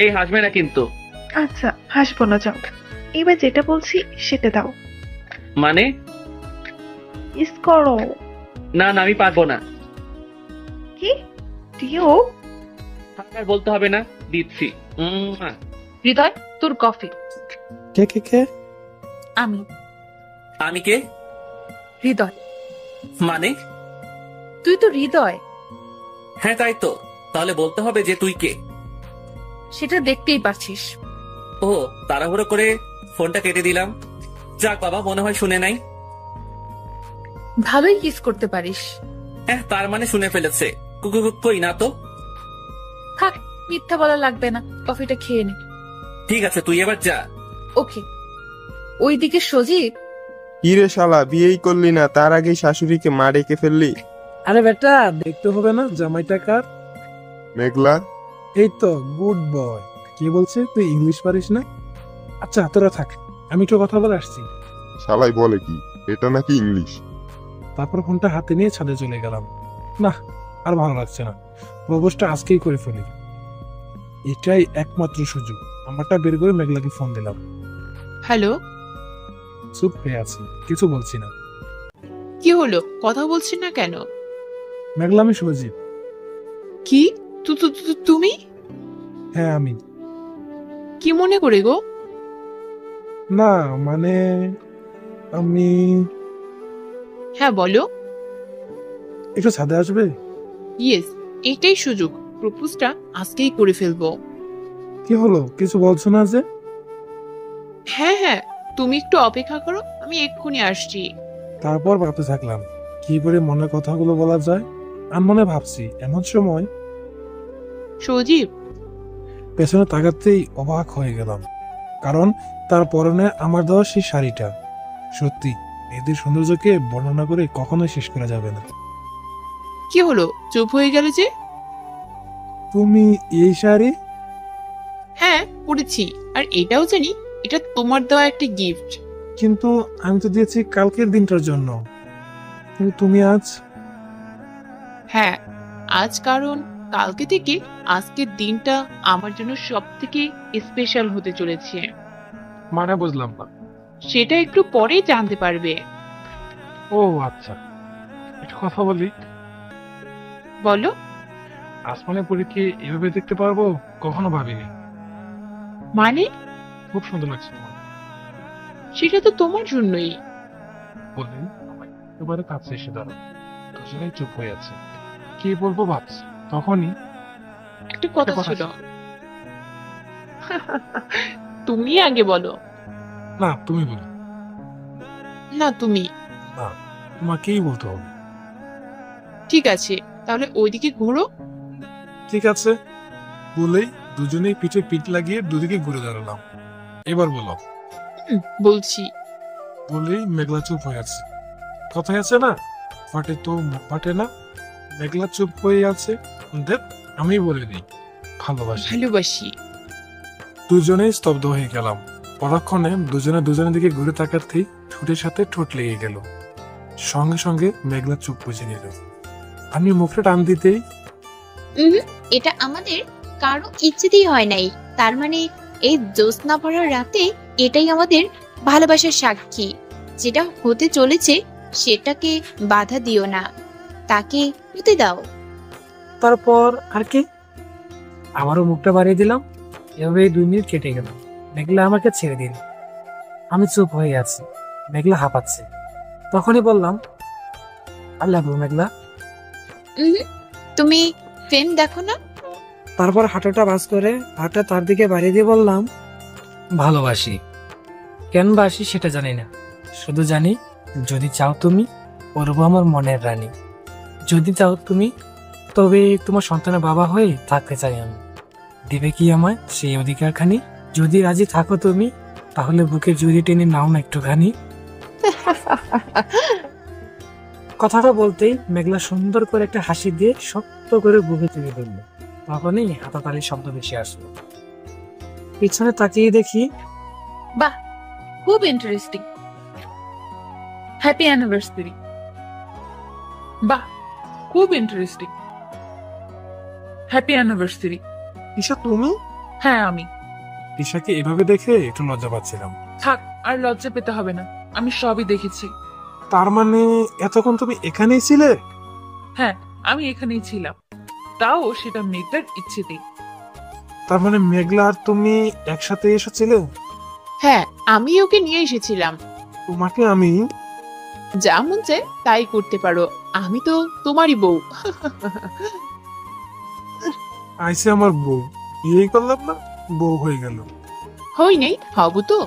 এই হাসবে না কিন্তু। আচ্ছা হাসবো না, যাও। এবার যেটা বলছি সেটা দাও। মানে? ইস করো। না না আমি পারবো না। কি দিও? আর বলতে হবে না, দিচ্ছি। হৃদয় তোর কফি। কে কে কে? আমি। আমি কে? হৃদয়। মানে? তুই তো হৃদয়। হ্যাঁ তাই তো, তাহলে বলতে হবে যে তুই কে। সেটা দেখতেই পাচ্ছিস। ও তাড়াহুড়ো করে ফোনটা কেটে দিলাম। যাক বাবা, মনে হয় শুনে নাই। ভালোই কিস করতে পারিস। হ্যাঁ তার মানে শুনে ফেলেছে। কই না তো। থাক, মিথ্যা বলা লাগবে না, কফিটা খেয়ে নে। ঠিক আছে তুই এবার যা। ওকে। ওইদিকে সজীব। কি রে শালা, বিয়েই করলি না, তার আগেই শাশুড়িকে মা ডেকে ফেললি। আরে বেটা, দেখতে হবে না জামাইটা কার? মেঘলা। এই তো গুড বয়। কে বলছে তুই ইংলিশ পারিস না? আচ্ছা তোরা থাক, আমি একটু কথা বলে আসছি। শালাই বলে কি, এটা নাকি ইংলিশ? তারপর ফোনটা হাতে নিয়ে ছাদে চলে গেলাম। না আর ভালো লাগছে না, প্রপোজটা আজকেই করে ফেলি। এটাই একমাত্র সুযোগ। নাম্বারটা বের করে মেঘলাকে ফোন দিলাম। হ্যালো। চুপ হয়ে আছি, কিছু বলছি না। কি হলো, কথা বলছিস না কেন? মেঘলা, আমি সজীব। কি তুমি? হ্যাঁ আমি। কি মনে করে গো? না মানে আমি। হ্যাঁ বলো। একটু ছাদে আসবে? ইয়েস, এটাই সুযোগ। প্রপোজটা আজকেই করে ফেলবো। কি হলো, কিছু বলছো না যে? হ্যাঁ হ্যাঁ, তুমি একটু অপেক্ষা করো, আমি এক্ষুনি আসছি। তারপর ভাবতে থাকলাম কি করে মনের কথাগুলো বলা যায়। আমি মনে ভাবছি এমন সময় সজীব। পেছনে তাকাতেই অবাক হয়ে গেলাম, কারণ তার পরনে আমার দেওয়া সেই শাড়িটা। সত্যি মেয়েদের সৌন্দর্যকে বর্ণনা করে কখনোই শেষ করা যাবে না। কি হলো, চুপ হয়ে গেল যে? তুমি এই শাড়ি? হ্যাঁ পরেছি, আর এটাও জানি এটা তোমার দেওয়া একটা গিফট। কিন্তু আমি তো দিয়েছি কালকের দিনটার জন্য, কিন্তু তুমি আজ। হ্যাঁ আজ, কারণ কালকে থেকে আজকের দিনটা আমার জন্য সব থেকে স্পেশাল হতে চলেছে। মানে বুঝলাম না। সেটা একটু পরেই জানতে পারবে। ও আচ্ছা, একটা কথা বলি। বলো। আসমানে পরী কি এভাবে দেখতে পারবো? কখনো ভাবিনি। মানে? খুব সুন্দর লাগছে তোমার। সেটা তো তোমার জন্যই। বলে একেবারে কাছে এসে দাঁড়াও। দুজনেই চুপ হয়ে আছে, কি বলবো ভাবছি। তখনই একটা কথা ছিল। তুমি আগে বলো। না তুমি বলো। না তুমি। না, তোমাকেই বলতে হবে। ঠিক আছে, তাহলে ওইদিকে ঘোরো। ঠিক আছে বলেই দুজনেই পিঠে পিঠ লাগিয়ে দুদিকে ঘুরে দাঁড়ালাম। এবার বলো। বলছি। বলেই মেঘলা চুপ হয়ে আছে। কথায় আছে না, ফাটে তো মুখ ফাটে না। মেঘলা চুপ হয়ে আছে। দেখ, আমি বলে দিই, ভালোবাসি। ভালোবাসি। দুজনেই স্তব্ধ হয়ে গেলাম। পরক্ষণে দুজনের দিকে ঘুরে তাকাতেই ঠোঁটের সাথে ঠোঁট লেগে গেল। সঙ্গে সঙ্গে মেঘলা চুপ বুঝে নিল। আমি মুখটা টান দিতেই, এটা আমাদের কারো ইচ্ছেতেই হয় নাই। তার মানে এই জ্যোৎস্না ভরা রাতে এটাই আমাদের ভালোবাসার সাক্ষী। যেটা হতে চলেছে সেটাকে বাধা দিও না, তাকে হতে দাও। তারপর আর কি, আবারও মুখটা বাড়িয়ে দিলাম। এভাবে 2 মিনিট কেটে গেল। মেঘলা আমাকে ছেড়ে দিল। আমি চুপ হয়ে আছি। মেঘলা হাঁপাচ্ছে। তখনই বললাম, আল্লাহ মেঘলা। তুমি ফেম দেখো না? তারপর হাঁটুটা ভাঁজ করে হাঁটা তার দিকে বাড়িয়ে দিয়ে বললাম, ভালোবাসি। কেন বাসি সেটা জানি না, শুধু জানি যদি চাও তুমি করবো আমার মনের রানী। যদি চাও তুমি তবে তোমার সন্তানের বাবা হয়ে থাকতে চাই আমি। দিবে কি আমায় সেই অধিকারখানি? যদি রাজি থাকো তুমি তাহলে বুকে জড়িয়ে টেনে নাও না একটুখানি। কথাটা বলতেই মেঘলা সুন্দর করে একটা হাসি দিয়ে শক্ত করে বুকে চেপে ধরল। তখনই হাতাতালির শব্দ বেশি আসলো। পিছনে তাকিয়ে দেখি, বাহ, খুব ইন্টারেস্টিং। Happy anniversary. বাহ, খুব ইন্টারেস্টিং। Happy anniversary. ঈশা তুমি? হ্যাঁ আমি। ঈশাকে এভাবে দেখে একটু লজ্জা পাচ্ছিলাম। থাক, আর লজ্জা পেতে হবে না, আমি সবই দেখেছি। তার মানে এতক্ষণ তুমি এখানেই ছিলে? হ্যাঁ, আমি এখানেই ছিলাম, তাও সেটা মেঘলার ইচ্ছেতেই। তার মানে মেঘলা আর তুমি একসাথে এসেছিলে? হ্যাঁ, আমি ওকে নিয়ে এসেছিলাম। তোমাকে আমি যা মন চায় তাই করতে পারো, আমি তো তোমারই বউ। আইসে আমার বউ, বিয়েই করলাম না, বউ হয়ে গেল। হই নাই, হব তো।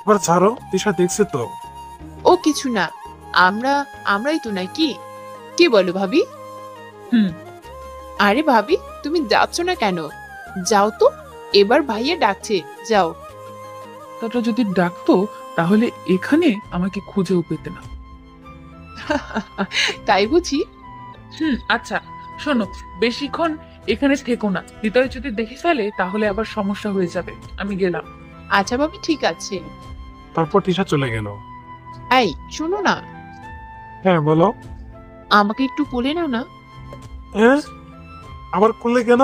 এবার ছাড়ো, ঈশা দেখছে তো। ও কিছু না, আমরাই তো নাকি? কি বলো ভাবি? আরে ভাবি, তুমি যাচ্ছ না কেন? যাও তো, এবার ভাইয়া ডাকছে, যাও। তাটা যদি ডাকতো তাহলে এখানে আমাকে খুঁজেও পেতে না। তাই বুঝি? আচ্ছা শোনো, বেশিক্ষণ এখানে থেকো না, হৃদয় যদি দেখে ফেলে তাহলে আবার সমস্যা হয়ে যাবে। আমি গেলাম। আচ্ছা ভাবি, ঠিক আছে। তারপর ঈশা চলে গেল। এই শোনো না। হ্যাঁ বলো। আমাকে একটু কোলে নাও না। হ্যাঁ, আবার কোলে কেন?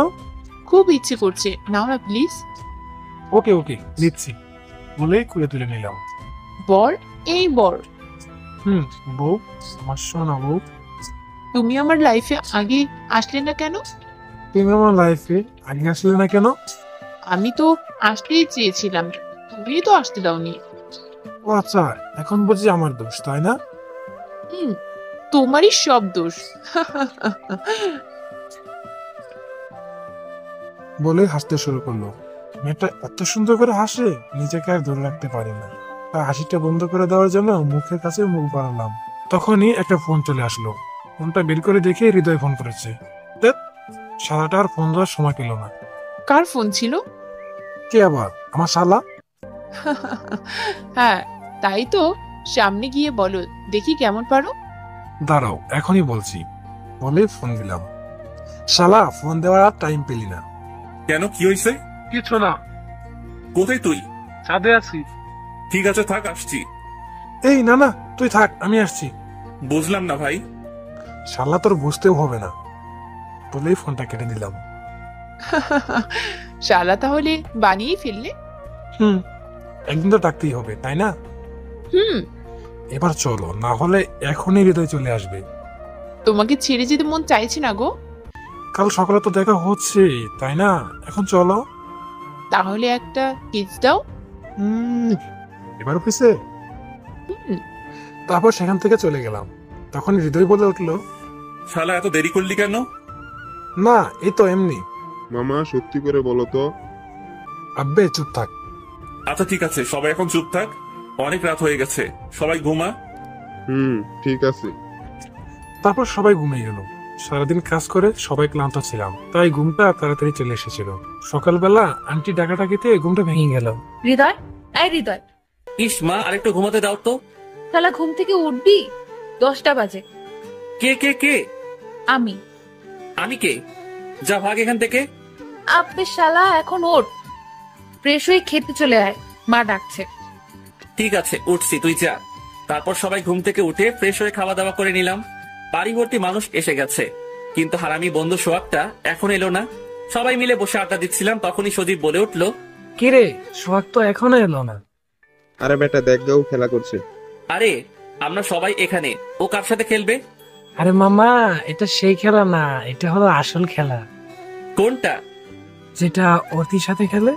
খুব ইচ্ছে করছে, নাও না প্লিজ। ওকে ওকে, নিচ্ছি বলে কোলে তুলে নিলাম। বর, এই বর। বউ, আমার সোনা বউ। তুমি আমার লাইফে আগে আসলে না কেন? তুমি আমার লাইফে আগে আসলে না কেন? আমি তো আসতেই চেয়েছিলাম, তুমি তো আসতে দাওনি। ও আচ্ছা, এখন বুঝি আমার দোষ, তাই না? তোমারই সব দোষ। বলে হাসতে শুরু করলো। মেয়েটা এত সুন্দর করে হাসে, নিজেকে আর ধরে রাখতে পারি না। তার হাসিটা বন্ধ করে দেওয়ার জন্য মুখের কাছে মুখ বাড়ালাম। তখনই একটা ফোন চলে আসলো। ফোনটা বের করে দেখে হৃদয় ফোন করেছে। শালাটা আর ফোন দেওয়ার সময় পেল না। কার ফোন ছিল? কে আবার? আমার শালা। হ্যাঁ তাই তো, সামনে গিয়ে বলো দেখি কেমন পারো। দাঁড়াও, এখনই বলছি বলে ফোন দিলাম। শালা ফোন দেওয়ার আর টাইম পেলি না। কেন, কি হয়েছে? কিছু না। কোথায় তুই? ছাদে আছি। ঠিক আছে থাক, আসছি। এই না না, তুই থাক, আমি আসছি। বুঝলাম না ভাই। শালা তোর বুঝতেও হবে না বলেই ফোনটা কেটে দিলাম। শালা তাহলে বানিয়ে ফেললে? একদিন তো ডাকতেই হবে, তাই না? এবার চলো, না হলে এখনই হৃদয় চলে আসবে। তোমাকে ছেড়ে যেতে মন চাইছে না গো। কাল সকালে তো দেখা হচ্ছে, তাই না? এখন চলো। তাহলে একটা কিস দাও। এবার অফিসে। তারপর সেখান থেকে চলে গেলাম। তখন হৃদয় বলে উঠলো, শালা এত দেরি করলি কেন? না, এই তো এমনি। মামা সত্যি করে বলো তো। আব্বে চুপ থাক। আচ্ছা ঠিক আছে, সবাই এখন চুপ থাক, অনেক রাত হয়ে গেছে, সবাই ঘুমা। ঠিক আছে। তারপর সবাই ঘুমিয়ে গেল। সারাদিন কাজ করে সবাই ক্লান্ত ছিলাম, তাই ঘুমটা তাড়াতাড়ি চলে এসেছিল। সকালবেলা আন্টি ডাকাডাকিতে ঘুমটা ভেঙে গেল। হৃদয়, এই হৃদয়, ইস মা, আরেকটু ঘুমাতে দাও তো। শালা ঘুম থেকে উঠবি? 10টা বাজে। কে কে কে? আমি। আমি কে? যা ভাগ এখান থেকে। আব্বে শালা, এখন ওঠ, ফ্রেশ হয়ে খেতে চলে আয়, মা ডাকছে। ঠিক আছে, উঠছি, তুই যা। তারপর সবাই ঘুম থেকে উঠে ফ্রেশ হয়ে খাওয়া দাওয়া করে নিলাম। বাড়ি ভর্তি মানুষ এসে গেছে, কিন্তু হারামি বন্ধু সোহাগটা এখন এলো না। সবাই মিলে বসে আড্ডা দিচ্ছিলাম, তখনই সজীব বলে উঠলো, কিরে সোহাগ তো এখনো এলো না। আরে বেটা দেখ গাও খেলা করছে। আরে আমরা সবাই এখানে, ও কার সাথে খেলবে? আরে মামা, এটা সেই খেলা না, এটা হলো আসল খেলা। কোনটা? যেটা অর্তির সাথে খেলে।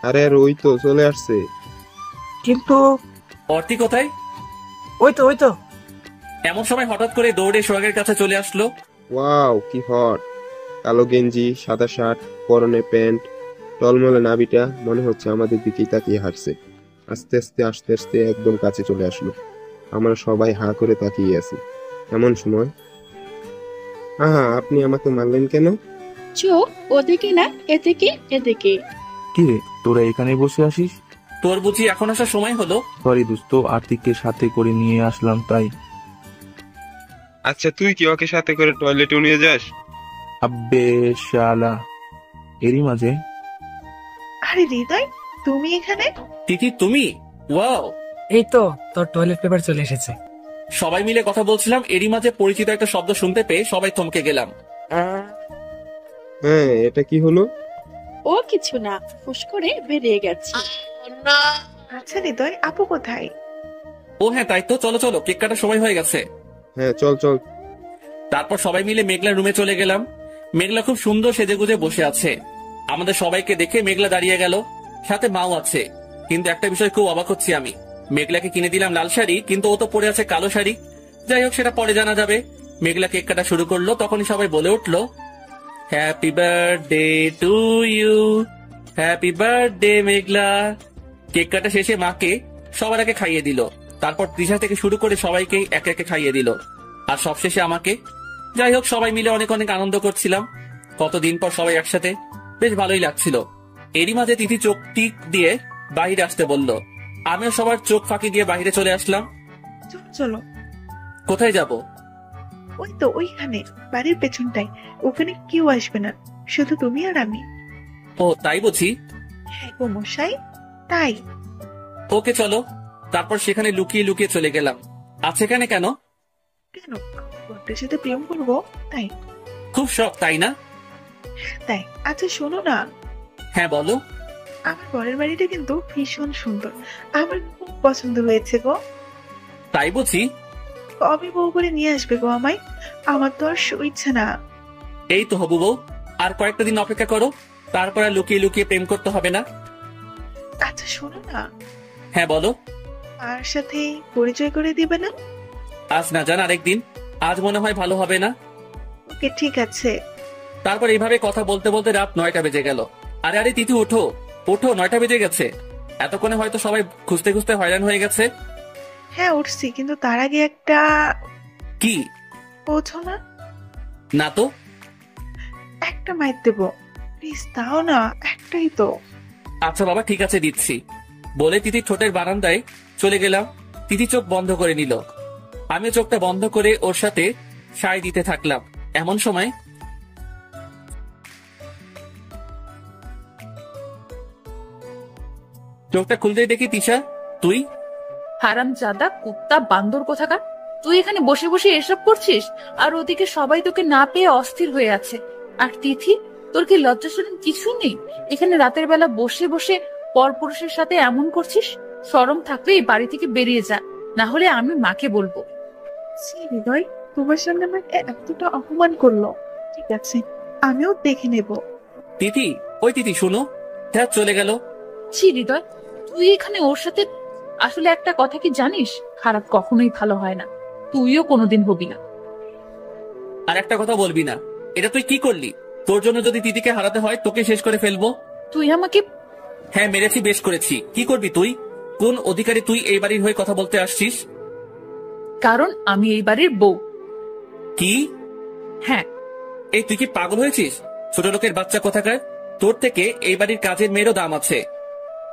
আরে আর ওই তো চলে আসছে। কিন্তু অর্তি কোথায়? ওই তো। এমন সময় হঠাৎ করে দৌড়ে সোহাগের কাছে চলে আসলো। ওয়াও কি হট! কালো গেঞ্জি, সাদা শার্ট, পরনে প্যান্ট, টলমলে নাবিটা, মনে হচ্ছে আমাদের দিকেই তাকিয়ে হাঁটছে। আস্তে আস্তে একদম কাছে চলে আসলো। আমরা সবাই হাঁ করে তাকিয়ে আছি। এমন সময়, আপনি আমাকে মারলেন কেন? চোখ ওদিকে না, এদিকে। কি রে, তোরা এখানে বসে আসিস? তোর বুঝি এখন আসার সময় হলো? সরি দোস্ত, আর্থিককে সাথে করে নিয়ে আসলাম তাই। আচ্ছা তুই কি ওকে সাথে করে টয়লেটে নিয়ে যাস? আব্বে শালা, এরই মাঝে। আরে হৃদয়, তুমি এখানে? তিথি তুমি? ওয়াও, এই তো তোর টয়লেট পেপার চলে এসেছে। সবাই মিলে কথা বলছিলাম, এরই মাঝে পরিচিত একটা শব্দ শুনতে পেয়ে সবাই থমকে গেলাম। হ্যাঁ, এটা কি হলো? ও কিছু না, ফুস করে বেরিয়ে গেছে। আচ্ছা হৃদয়, আপু কোথায়? ও হ্যাঁ তাই তো, চলো চলো, কেক কাটার সময় হয়ে গেছে। হ্যাঁ চল। তারপর সবাই মিলে মেঘলার রুমে চলে গেলাম। মেঘলা খুব সুন্দর সেজেগুজে বসে আছে। আমাদের সবাইকে দেখে মেঘলা দাঁড়িয়ে গেল, সাথে মাও আছে। কিন্তু একটা বিষয় খুব অবাক হচ্ছি আমি, মেঘলাকে কিনে দিলাম লাল শাড়ি, কিন্তু ও তো পরে আছে কালো শাড়ি। যাই হোক, সেটা পরে জানা যাবে। মেঘলা কেক কাটা শুরু করলো, তখনই সবাই বলে উঠলো, happy birthday to you, happy birthday Meghla. Cake কাটা শেষে মাকে সবার আগে খাইয়ে দিল, তারপর তৃষা থেকে শুরু করে সবাইকে একে একে খাইয়ে দিল, আর সবশেষে আমাকে। যাই হোক, সবাই মিলে অনেক অনেক আনন্দ করছিলাম। কতদিন পর সবাই একসাথে, বেশ ভালোই লাগছিল। এরই মাঝে তিথি চোখ টিক দিয়ে বাহিরে আসতে বলল। আমিও সবার চোখ ফাঁকি দিয়ে বাহিরে চলে আসলাম। চলো। কোথায় যাব? ওই তো ওইখানে, বাড়ির পেছনটায়। ওখানে কেউ আসবে না, শুধু তুমি আর আমি। ও তাই বুঝি? হ্যাঁ গো মশাই, তাই। ওকে চলো। তারপর সেখানে লুকিয়ে লুকিয়ে চলে গেলাম। আর সেখানে কেন? বড়টার সাথে প্রেম করবো তাই। খুব শখ তাই না? তাই। আচ্ছা শোনো না। হ্যাঁ বলো। আমার বরের বাড়িটা কিন্তু ভীষণ সুন্দর, আমার খুব পছন্দ হয়েছে গো। তাই বুঝি? কবে বউ করে নিয়ে আসবে গো আমায়? আমার তো আর ইচ্ছে না। এই তো হবু বউ, আর কয়েকটা দিন অপেক্ষা করো, তারপর আর লুকিয়ে লুকিয়ে প্রেম করতে হবে না। আচ্ছা শোনো না। হ্যাঁ বলো। আর সাথে পরিচয় করে দিবে না? আজ না জান আরেকদিন, আজ মনে হয় ভালো হবে না। ওকে ঠিক আছে। তারপর এইভাবে কথা বলতে বলতে রাত 9টা বেজে গেল। আরে আরে তিথি ওঠো, 9টা বেজে গেছে। এতক্ষণে হয়তো সবাই খুঁজতে খুঁজতে হয়রান হয়ে গেছে। হ্যাঁ উঠছি, কিন্তু তার আগে একটা। কি? পৌঁছো না? না তো। একটা মাইর দেবো, প্লিজ দাও না, একটাই তো। আচ্ছা বাবা ঠিক আছে দিচ্ছি, বলে তিথি ঠোঁটের বারান্দায় চলে গেলাম। তিথি চোখ বন্ধ করে নিল, আমি চোখটা বন্ধ করে ওর সাথে সায় দিতে থাকলাম। এমন সময় চোখটা খুলতেই দেখি তিশা তুই। হারামজাদা কুত্তা বান্দর কোথাকার, তুই এখানে বসে বসে এসব করছিস, আর ওদিকে সবাই তোকে না পেয়ে অস্থির হয়ে আছে। আর তিথি, তোর কি লজ্জা শরম কিছু নেই? এখানে রাতের বেলা বসে বসে পরপুরুষের সাথে এমন করছিস? শরম থাকলে এই বাড়ি থেকে বেরিয়ে যা, না হলে আমি মাকে বলবো। হৃদয় তোমার সামনে আমাকে এতটা অপমান করলো, ঠিক আছে আমিও দেখে নেব। তিথি, ওই তিথি শুনো, ধ্যাত চলে গেল। ছি হৃদয়, তুই এখানে ওর সাথে। আসলে একটা কথা কি জানিস, খারাপ কখনোই ভালো হয় না, তুইও কোনোদিন হবি না। আর একটা কথা বলবি না, এটা তুই কি করলি? তোর জন্য যদি তিথিকে হারাতে হয় তোকে শেষ করে ফেলবো। তুই আমাকে হ্যাঁ মেরেছি, বেশ করেছি। কি করবি তুই? কোন অধিকারে তুই এই বাড়ির হয়ে কথা বলতে আসছিস? কারণ আমি এই বাড়ির বউ। কি? হ্যাঁ। এই তুই কি পাগল হয়েছিস? ছোট লোকের বাচ্চা কোথাকার। তোর থেকে এই বাড়ির কাজের মেয়েরও দাম আছে।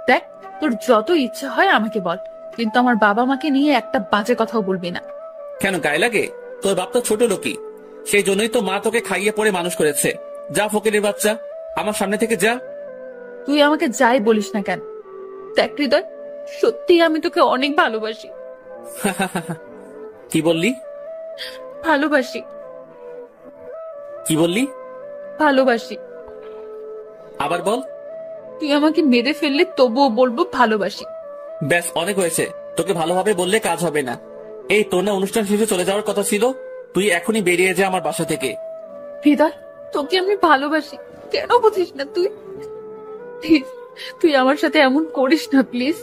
দেখ, তোর যত ইচ্ছা হয় আমাকে বল, কিন্তু আমার বাবা মাকে নিয়ে একটা বাজে কথাও বলবি না। কেন গায়ে লাগে? তোর বাপ তো ছোট লোকই, সেই জন্যই তো মা তোকে খাইয়ে পড়ে মানুষ করেছে। যা ফকিরের বাচ্চা, আমার সামনে থেকে যা। তুই আমাকে যাই বলিস না কেন, দেখ হৃদয়, সত্যি আমি তোকে অনেক ভালোবাসি। কি বললি? ভালোবাসি। কি বললি? ভালোবাসি। আবার বল। তুই আমাকে মেরে ফেললে তবুও বলবো ভালোবাসি। ব্যাস, অনেক হয়েছে। তোকে ভালোভাবে বললে কাজ হবে না। এই তোর না অনুষ্ঠান শেষে চলে যাওয়ার কথা ছিল? তুই এখনই বেরিয়ে যা আমার বাসা থেকে। হৃদয়, তোকে আমি ভালোবাসি, কেন বুঝিস না তুই? প্লিজ, তুই আমার সাথে এমন করিস না প্লিজ।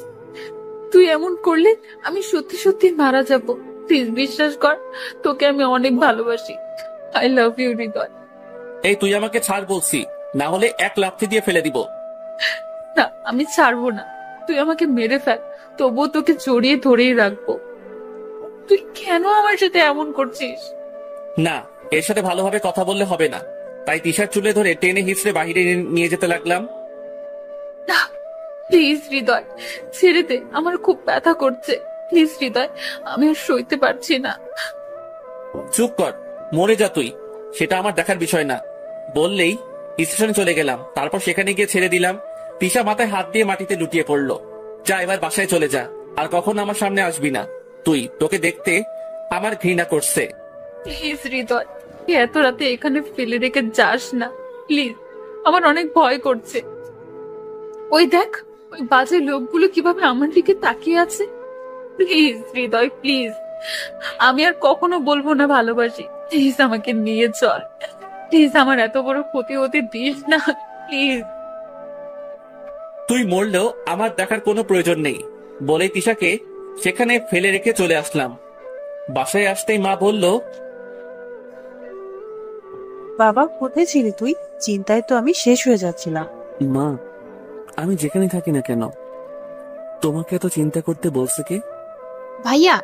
তুই এমন করলে আমি সত্যি সত্যি মারা যাব। প্লিজ বিশ্বাস কর, তোকে আমি অনেক ভালোবাসি। আই লাভ ইউ হৃদয়। এই তুই আমাকে ছাড় বলছি, না হলে এক লাথি দিয়ে ফেলে দিব। না, আমি ছাড়বো না। তুই আমাকে মেরে ফেল, তবুও তোকে জড়িয়ে ধরেই রাখবো। তুই কেন আমার সাথে এমন করছিস? না, এর সাথে ভালোভাবে কথা বললে হবে না, তাই টি শার্ট চুলে ধরে টেনে হিচড়ে বাহিরে নিয়ে যেতে লাগলাম। না প্লিজ হৃদয়, ছেড়ে দে, আমার খুব ব্যথা করছে। প্লিজ হৃদয়, আমি আর সইতে পারছি না। চুপ কর, মরে যা তুই, সেটা আমার দেখার বিষয় না। বললেই স্টেশনে চলে গেলাম, তারপর সেখানে গিয়ে ছেড়ে দিলাম। তিশা মাথায় হাত দিয়ে মাটিতে লুটিয়ে পড়লো। যা, এবার বাসায় চলে যা, আর কখনো আমার সামনে আসবি না। তোকে দেখতে আমার ঘৃণা করছে। প্লিজ হৃদয়, এত রাতে এখানে ফেলে রেখে যাস না প্লিজ, আমার অনেক ভয় করছে। ওই দেখ, ওই বাজে লোকগুলো কিভাবে আমার দিকে তাকিয়ে আছে। প্লিজ হৃদয়, প্লিজ, আমি আর কখনো বলবো না ভালোবাসি। প্লিজ আমাকে নিয়ে চল, প্লিজ, আমার এত বড় ক্ষতি হতে দিস না প্লিজ। তুই মরলেও আমার দেখার কোনো প্রয়োজন নেই বলে তিশাকে সেখানে ফেলে রেখে চলে আসলাম। বাসায় আসতেই মা বলল, বাবা কোথায় ছিলি তুই? চিন্তায় তো আমি শেষ হয়ে যাচ্ছিলাম। মা, আমি যেখানে থাকি না কেন, তোমাকে এত চিন্তা করতে বলছে কে? ভাইয়া,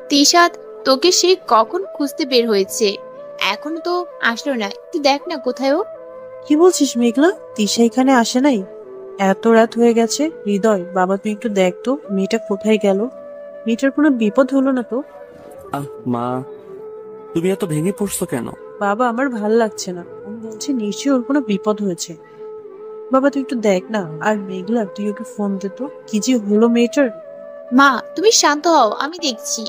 তিশাত তোকে সে কখন খুঁজতে বের হয়েছে, এখনো তো আসলো না। তুই দেখ না কোথায় ও। কি বলছিস মেঘলা? তিশা এখানে আসে নাই? এত রাত হয়ে গেছে। হৃদয়, বাবা তুই একটু দেখ তো মেয়েটা কোথায় গেল। মেয়েটার কোনো বিপদ হলো না তো? মা, তুমি এত ভেঙে পড়ছো কেন? বাবা আমার ভাল লাগছে না, আমি বলছি নিশ্চয়ই ওর কোনো বিপদ হয়েছে। বাবা তুই একটু দেখ না। আর মেঘলা, তুই ওকে ফোন দে তো, কি যে হলো মেয়েটার। মা তুমি শান্ত হও, আমি দেখছি।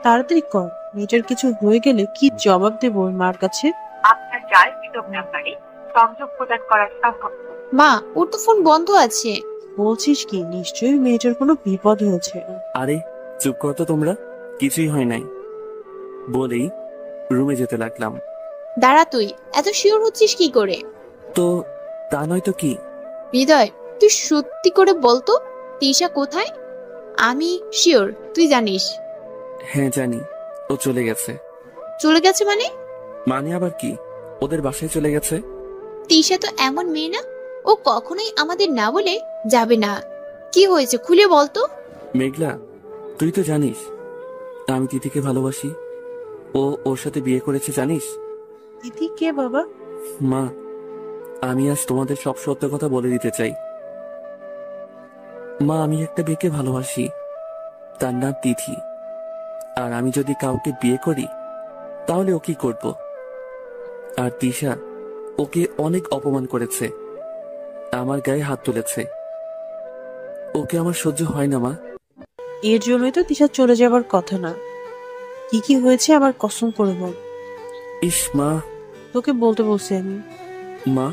তাড়াতাড়ি কর, মেয়েটার কিছু হয়ে গেলে কি জবাব দেবো ওর মার কাছে। আপনার জাল বিতক নাম্বারে সংযোগ প্রদান করা সম্ভব। মা, ওর তো ফোন বন্ধ আছে। বলছিস কি? নিশ্চয়ই মেয়েটার কোনো বিপদ হয়েছে। আরে চুপ কর তো তোমরা, কিছুই হয় নাই বলেই রুমে যেতে লাগলাম। দাঁড়া, তুই এত শিওর হচ্ছিস কি করে? তো তা নয় তো কি? হৃদয়, তুই সত্যি করে বলতো তিশা কোথায়? আমি শিওর তুই জানিস। হ্যাঁ জানি, ও চলে গেছে। চলে গেছে মানে? মানে আবার কি, ওদের বাসায় চলে গেছে। তিশা তো এমন মেয়ে না, ও কখনোই আমাদের না বলে যাবে না। কি হয়েছে খুলে বলতো। মেঘলা, তুই তো জানিস আমি তিথিকে ভালোবাসি। ও ওর সাথে বিয়ে করেছে জানিস। তিথি কে বাবা? মা, আমি আজ তোমাদের সব সত্য কথা বলে দিতে চাই। মা, আমি একটা মেয়েকে ভালোবাসি, তার নাম তিথি। আর আমি যদি কাউকে বিয়ে করি তাহলে ও কি করব? আর তিশা ওকে অনেক অপমান করেছে, আমার গায়ে হাত তুলেছে। ওকে আমার সহ্য হয় না মা। এর জন্যই তো তিশা চলে যাবার কথা না। কি কি হয়েছে আবার কসম করে বল। ইস মা, তোকে বলতে বলছি আমি। মা,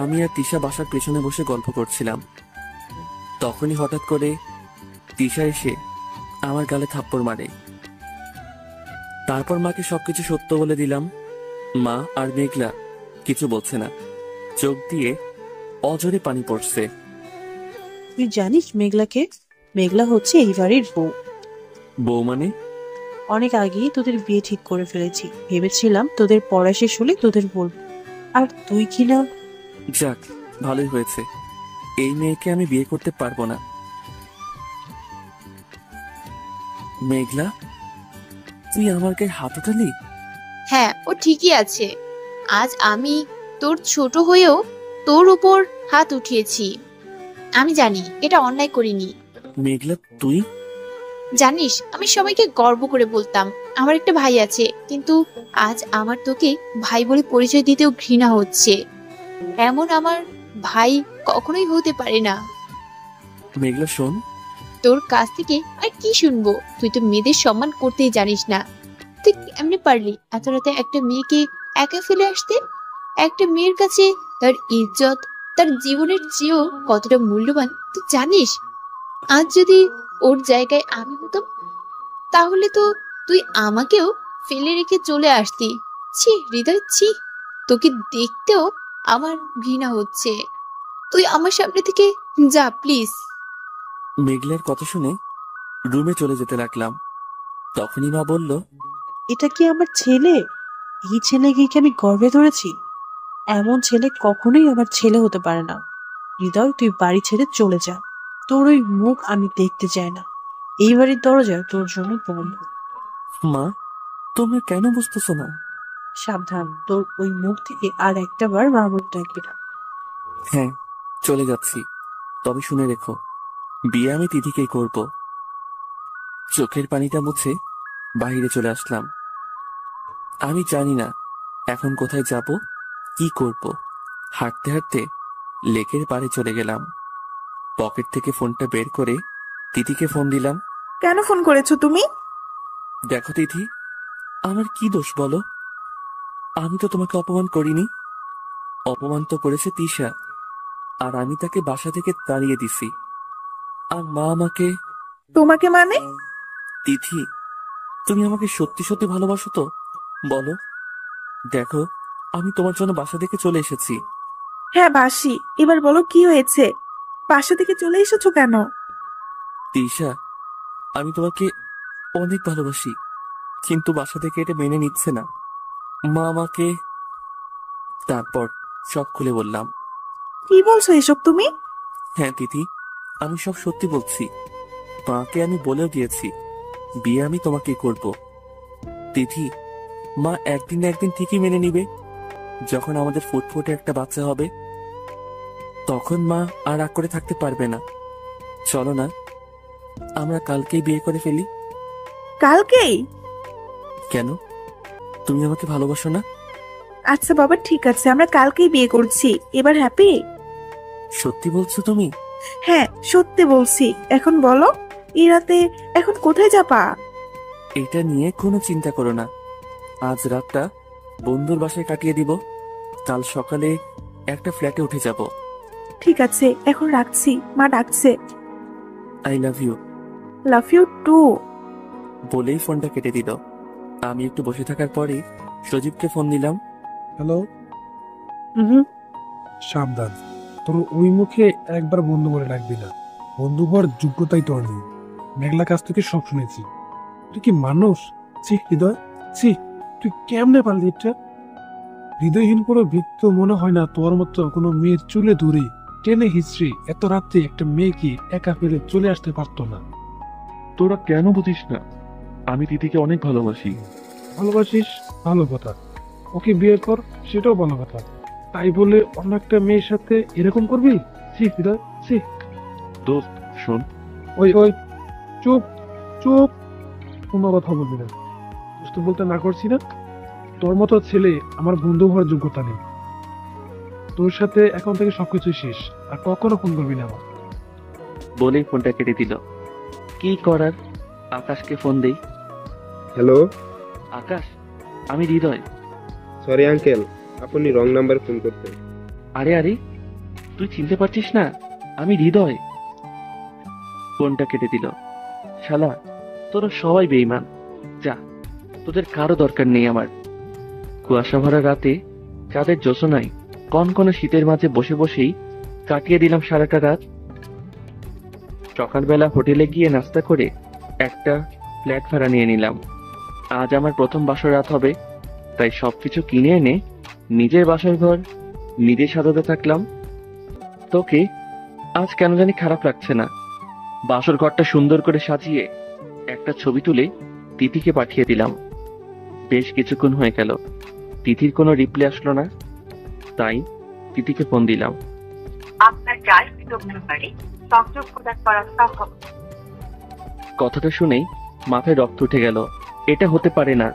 আমি আর তিশা বাসার পেছনে বসে গল্প করছিলাম, তখনই হঠাৎ করে তিশা এসে আমার গালে থাপ্পড় মারে। তারপর মাকে সবকিছু সত্য বলে দিলাম। মা আর মেঘলা কিছু বলছে না, চোখ দিয়ে অজরে পানি পড়ছে। তুই জানিস মেঘলাকে? মেঘলা হচ্ছে এই বাড়ির বউ। বউ মানে? অনেক আগেই তোদের বিয়ে ঠিক করে ফেলেছি, ভেবেছিলাম তোদের পড়া শেষ হলে তোদের বলবো। আর তুই কি না। যাক, ভালোই হয়েছে, এই মেয়েকে আমি বিয়ে করতে পারবো না। মেঘলা, তুই আমার গায়ে হাত উঠালি? হ্যাঁ, ও ঠিকই আছে। আজ আমি তোর ছোট হয়েও তোর উপর হাত উঠিয়েছি। আমি জানি এটা অন্যায় করিনি। মেঘলা, তুই জানিস, আমি সবাইকে গর্ব করে বলতাম আমার একটা ভাই আছে, কিন্তু আজ আমার তোকে ভাই বলে পরিচয় দিতেও ঘৃণা হচ্ছে। এমন আমার ভাই কখনোই হতে পারে না। মেঘলা শোন, তোর কাছ থেকে আর কি শুনবো? তুই তো মেয়েদের সম্মান করতেই জানিস না। তুই এমনি পারলি এত রাতে একটা মেয়েকে একা ফেলে আসতে? একটা মেয়ের কাছে তার ইজ্জত তার জীবনের চেয়েও কতটা মূল্যবান তুই জানিস? আজ যদি ওর জায়গায় আমি হতাম, তাহলে তো তুই আমাকেও ফেলে রেখে চলে আসতি। ছি হৃদয়, ছি, তোকে দেখতেও আমার ঘৃণা হচ্ছে। তুই আমার সামনে থেকে যা প্লিজ। মেঘলার কথা শুনে রুমে চলে যেতে লাগলাম। তখনই মা বলল, এটা কি আমার ছেলে? এই ছেলেকে কি আমি গর্বে ধরেছি? এমন ছেলে কখনোই আমার ছেলে হতে পারে না। হৃদয়, তুই বাড়ি ছেড়ে চলে যা। তোর ওই মুখ আমি দেখতে চাই না। এই বাড়ির দরজা তোর জন্য বন্ধ। মা, তোমরা কেন বুঝতেছো না? সাবধান, তোর ওই মুখ থেকে আর একটা বার মামুন ডাকবি না। হ্যাঁ, চলে যাচ্ছি। তবে শুনে রেখো, বিয়ে আমি তিথিকেই করব। চোখের পানিটা মুছে বাইরে চলে আসলাম। আমি জানি না এখন কোথায় যাব, কি করব। হাঁটতে হাঁটতে লেকের পাড়ে চলে গেলাম। পকেট থেকে ফোনটা বের করে তিথিকে ফোন দিলাম। কেন ফোন করেছো তুমি? দেখো তিথি, আমার কি দোষ বলো? আমি তো তোমাকে অপমান করিনি। অপমান তো করেছে তিশা, আর আমি তাকে বাসা থেকে তাড়িয়ে দিছি। আর মা আমাকে। তোমাকে মানে? তিথি, তুমি আমাকে সত্যি সত্যি ভালোবাসো তো? বলো। দেখো, আমি তোমার জন্য বাসা থেকে চলে এসেছি। হ্যাঁ বাসি। এবার বলো কি হয়েছে? বাসা থেকে চলে এসেছো কেন? তিশা, আমি তোমাকে অনেক ভালোবাসি, কিন্তু বাসা থেকে এটা মেনে নিচ্ছে না। মা আমাকে। তারপর সব খুলে বললাম। কি বলছো এসব তুমি? হ্যাঁ তিথি, আমি সব সত্যি বলছি। মাকে আমি বলেও দিয়েছি বিয়ে আমি তোমাকেই করব। তিথি, মা একদিন না একদিন ঠিকই মেনে নিবে। যখন আমাদের ফুটফুটে একটা বাচ্চা হবে, তখন মা আর রাগ করে থাকতে পারবে না। চলো না, আমরা কালকেই বিয়ে করে ফেলি। কালকেই? কেন, তুমি আমাকে ভালোবাসো না? আচ্ছা বাবা, ঠিক আছে, আমরা কালকেই বিয়ে করছি। এবার হ্যাপি? সত্যি বলছো তুমি? হ্যাঁ সত্যি বলছি। এখন বলো, এই রাতে এখন কোথায় যাবা? এটা নিয়ে কোনো চিন্তা করো না। আজ রাতটা বন্ধুর বাসায় কাটিয়ে দিব। কাল সকালে একটা ফ্ল্যাটে উঠে যাব। ঠিক আছে, এখন রাখছি, মা ডাকছে। I love you. Love you too. বলেই ফোনটা কেটে দিল। আমি একটু বসে থাকার পরে সজীবকে ফোন দিলাম। হ্যালো। সাবধান, তোর ওই মুখে একবার বন্ধু বলে ডাকবি না। বন্ধু হওয়ার যোগ্যতাই তোর নেই। মেঘলা কাছ থেকে সব শুনেছি। তুই কি মানুষ? ছি হৃদয়, ছি, তুই কেমনে পারলি এটা? হৃদয়হীন কোনো ব্যক্তি মনে হয় না তোর মতো কোনো মেয়ের চুলে ধরে টেনে হিস্ট্রি এত রাত্রে একটা মেয়েকে একা ফেলে চলে আসতে পারতো না। তোরা কেন বুঝিস না? আমি তিথিকে অনেক ভালোবাসি। ভালোবাসিস? ভালো কথা। ওকে বিয়ে কর, সেটাও ভালো কথা। তাই বলে অন্য একটা মেয়ের সাথে এরকম করবি? ছি হৃদয়, ছি। দোস্ত শোন। ওই ওই, চুপ চুপ, কোনো কথা বলবি না। দোস্ত বলতে না করছি না। তোর মতো ছেলে আমার বন্ধু হওয়ার যোগ্যতা নেই। তোর সাথে এখন থেকে সবকিছু শেষ, আর কখনো ফোন করবি না আমার। বলেই ফোনটা কেটে দিল। কি করার, আকাশকে ফোন দেই। হ্যালো আকাশ, আমি হৃদয়। সরি আঙ্কেল, আপনি রং নাম্বার ফোন করতেন। আরে আরে, তুই চিনতে পারছিস না? আমি হৃদয়। ফোনটা কেটে দিল। শালা, তোরা সবাই বেঈমান। যা, তোদের কারো দরকার নেই আমার। কুয়াশা ভরা রাতে চাঁদের জোছনায় কনকনে শীতের মাঝে বসে বসেই কাটিয়ে দিলাম সারাটা রাত। সকালবেলা হোটেলে গিয়ে নাস্তা করে একটা ফ্ল্যাট ভাড়া নিয়ে নিলাম। আজ আমার প্রথম বাসর রাত হবে, তাই সবকিছু কিনে এনে নিজের বাসর ঘর নিজে সাজাতে থাকলাম। তোকে আজ কেন জানি খারাপ লাগছে না। বাসর ঘরটা সুন্দর করে সাজিয়ে একটা ছবি তুলে তিথিকে পাঠিয়ে দিলাম। বেশ কিছুক্ষণ হয়ে গেল, তিথির কোনো রিপ্লাই আসলো না, তাই তিথিকে ফোন দিলাম। আপনার ডায়ালকৃত নাম্বারে সংযোগ প্রদান করা সম্ভব। কথাটা শুনেই মাথায় রক্ত উঠে গেল। এটা হতে পারে না,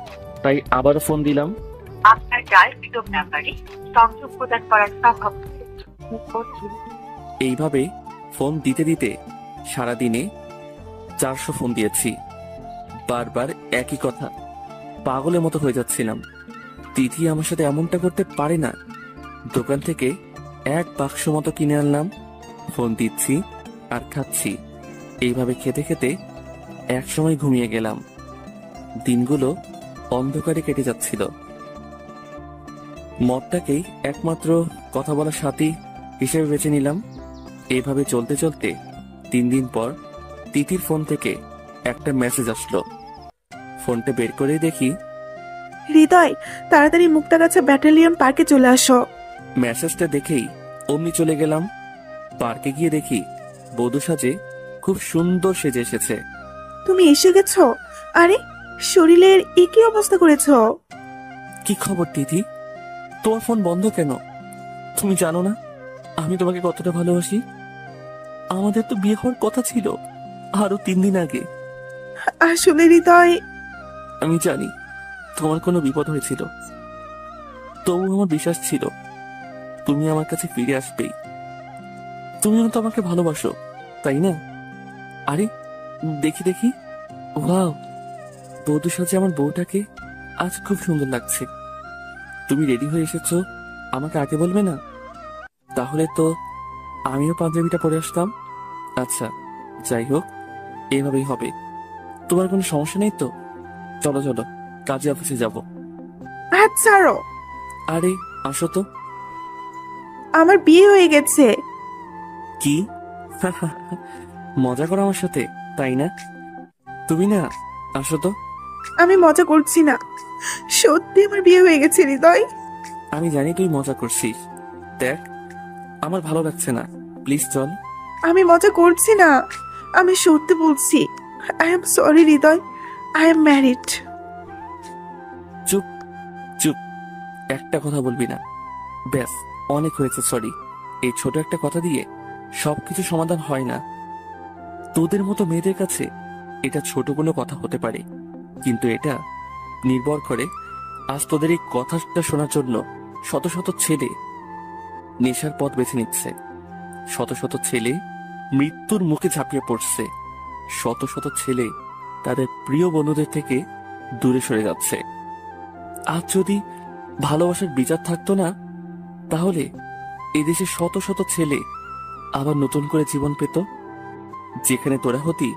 তাই আবারও ফোন দিলাম। আপনার ডায়ালকৃত নাম্বারে সংযোগ প্রদান করা সম্ভব। এইভাবে ফোন দিতে দিতে সারাদিনে 400 ফোন দিয়েছি। বারবার একই কথা, পাগলের মতো হয়ে যাচ্ছিলাম। তিথি আমার সাথে এমনটা করতে পারে না। দোকান থেকে এক বাক্স মতো কিনে আনলাম, ফোন দিচ্ছি আর খাচ্ছি। এইভাবে খেতে খেতে একসময় ঘুমিয়ে গেলাম। দিনগুলো অন্ধকারে কেটে যাচ্ছিল। মদটাকেই একমাত্র কথা বলার সাথী হিসেবে বেছে নিলাম। এইভাবে চলতে চলতে 3 দিন পর তিথির ফোন থেকে একটা মেসেজ আসলো। ফোনটা বের করে দেখি, হৃদয়, তাড়াতাড়ি মুক্তাগাছা ব্যাটালিয়ন পার্কে চলে আসো। মেসেজটা দেখেই অমনি চলে গেলাম। পার্কে গিয়ে দেখি বধূ সাজে খুব সুন্দর সেজে এসেছে। তুমি এসে গেছো? আরে, শরীরের একই অবস্থা করেছো। কি খবর তিথি? তোমার ফোন বন্ধ কেন? তুমি জানো না আমি তোমাকে কতটা ভালোবাসি? আমাদের তো বিয়ে হওয়ার কথা ছিল আরো 3 দিন আগে। আসলে হৃদয়, আমি জানি তোমার কোনো বিপদ হয়েছিল, তবু আমার বিশ্বাস ছিল তুমি আমার কাছে ফিরে আসবেই। তুমিও তো আমাকে ভালোবাসো, তাই না? আরে দেখি দেখি, ওয়াও, বধূ সাজে আমার বউটাকে আজ খুব সুন্দর লাগছে। তুমি রেডি হয়ে এসেছো, আমাকে আগে বলবে না? তাহলে তো আমিও পাঞ্জাবিটা পরে আসতাম। আচ্ছা যাই হোক, এভাবেই হবে। তোমার কোনো সমস্যা নেই তো? চলো চলো, কাজে অফিসে যাব। আচ্ছা। আরে আসো তো। আমার বিয়ে হয়ে গেছে। কি? মজা করো আমার সাথে, তাই না? তুমি না, আসো তো। আমি মজা করছি না, সত্যি আমার বিয়ে হয়ে গেছে হৃদয়। আমি জানি তুই মজা করছিস। দেখ, আমার ভালো লাগছে না, প্লিজ চল। আমি মজা করছি না, আমি সত্যি বলছি। I am sorry Hriday, I am married. চুপ চুপ, একটা কথা বলবি না। ব্যাস, অনেক হয়েছে সরি। এই ছোট একটা কথা দিয়ে সবকিছু সমাধান হয় না। তোদের মতো মেয়েদের কাছে এটা ছোট কোনো কথা হতে পারে, কিন্তু এটা নির্ভর করে আজ তোদের এই কথাটা শোনার জন্য শত শত ছেলে নেশার পথ বেছে নিচ্ছে, শত শত ছেলে মৃত্যুর মুখে ঝাঁপিয়ে পড়ছে, শত শত ছেলে তাদের প্রিয় বন্ধুদের থেকে দূরে সরে যাচ্ছে। আজ যদি ভালোবাসার বিচার থাকতো না, তাহলে এদেশে শত শত ছেলে আবার নতুন করে জীবন পেত, যেখানে তোরা হতি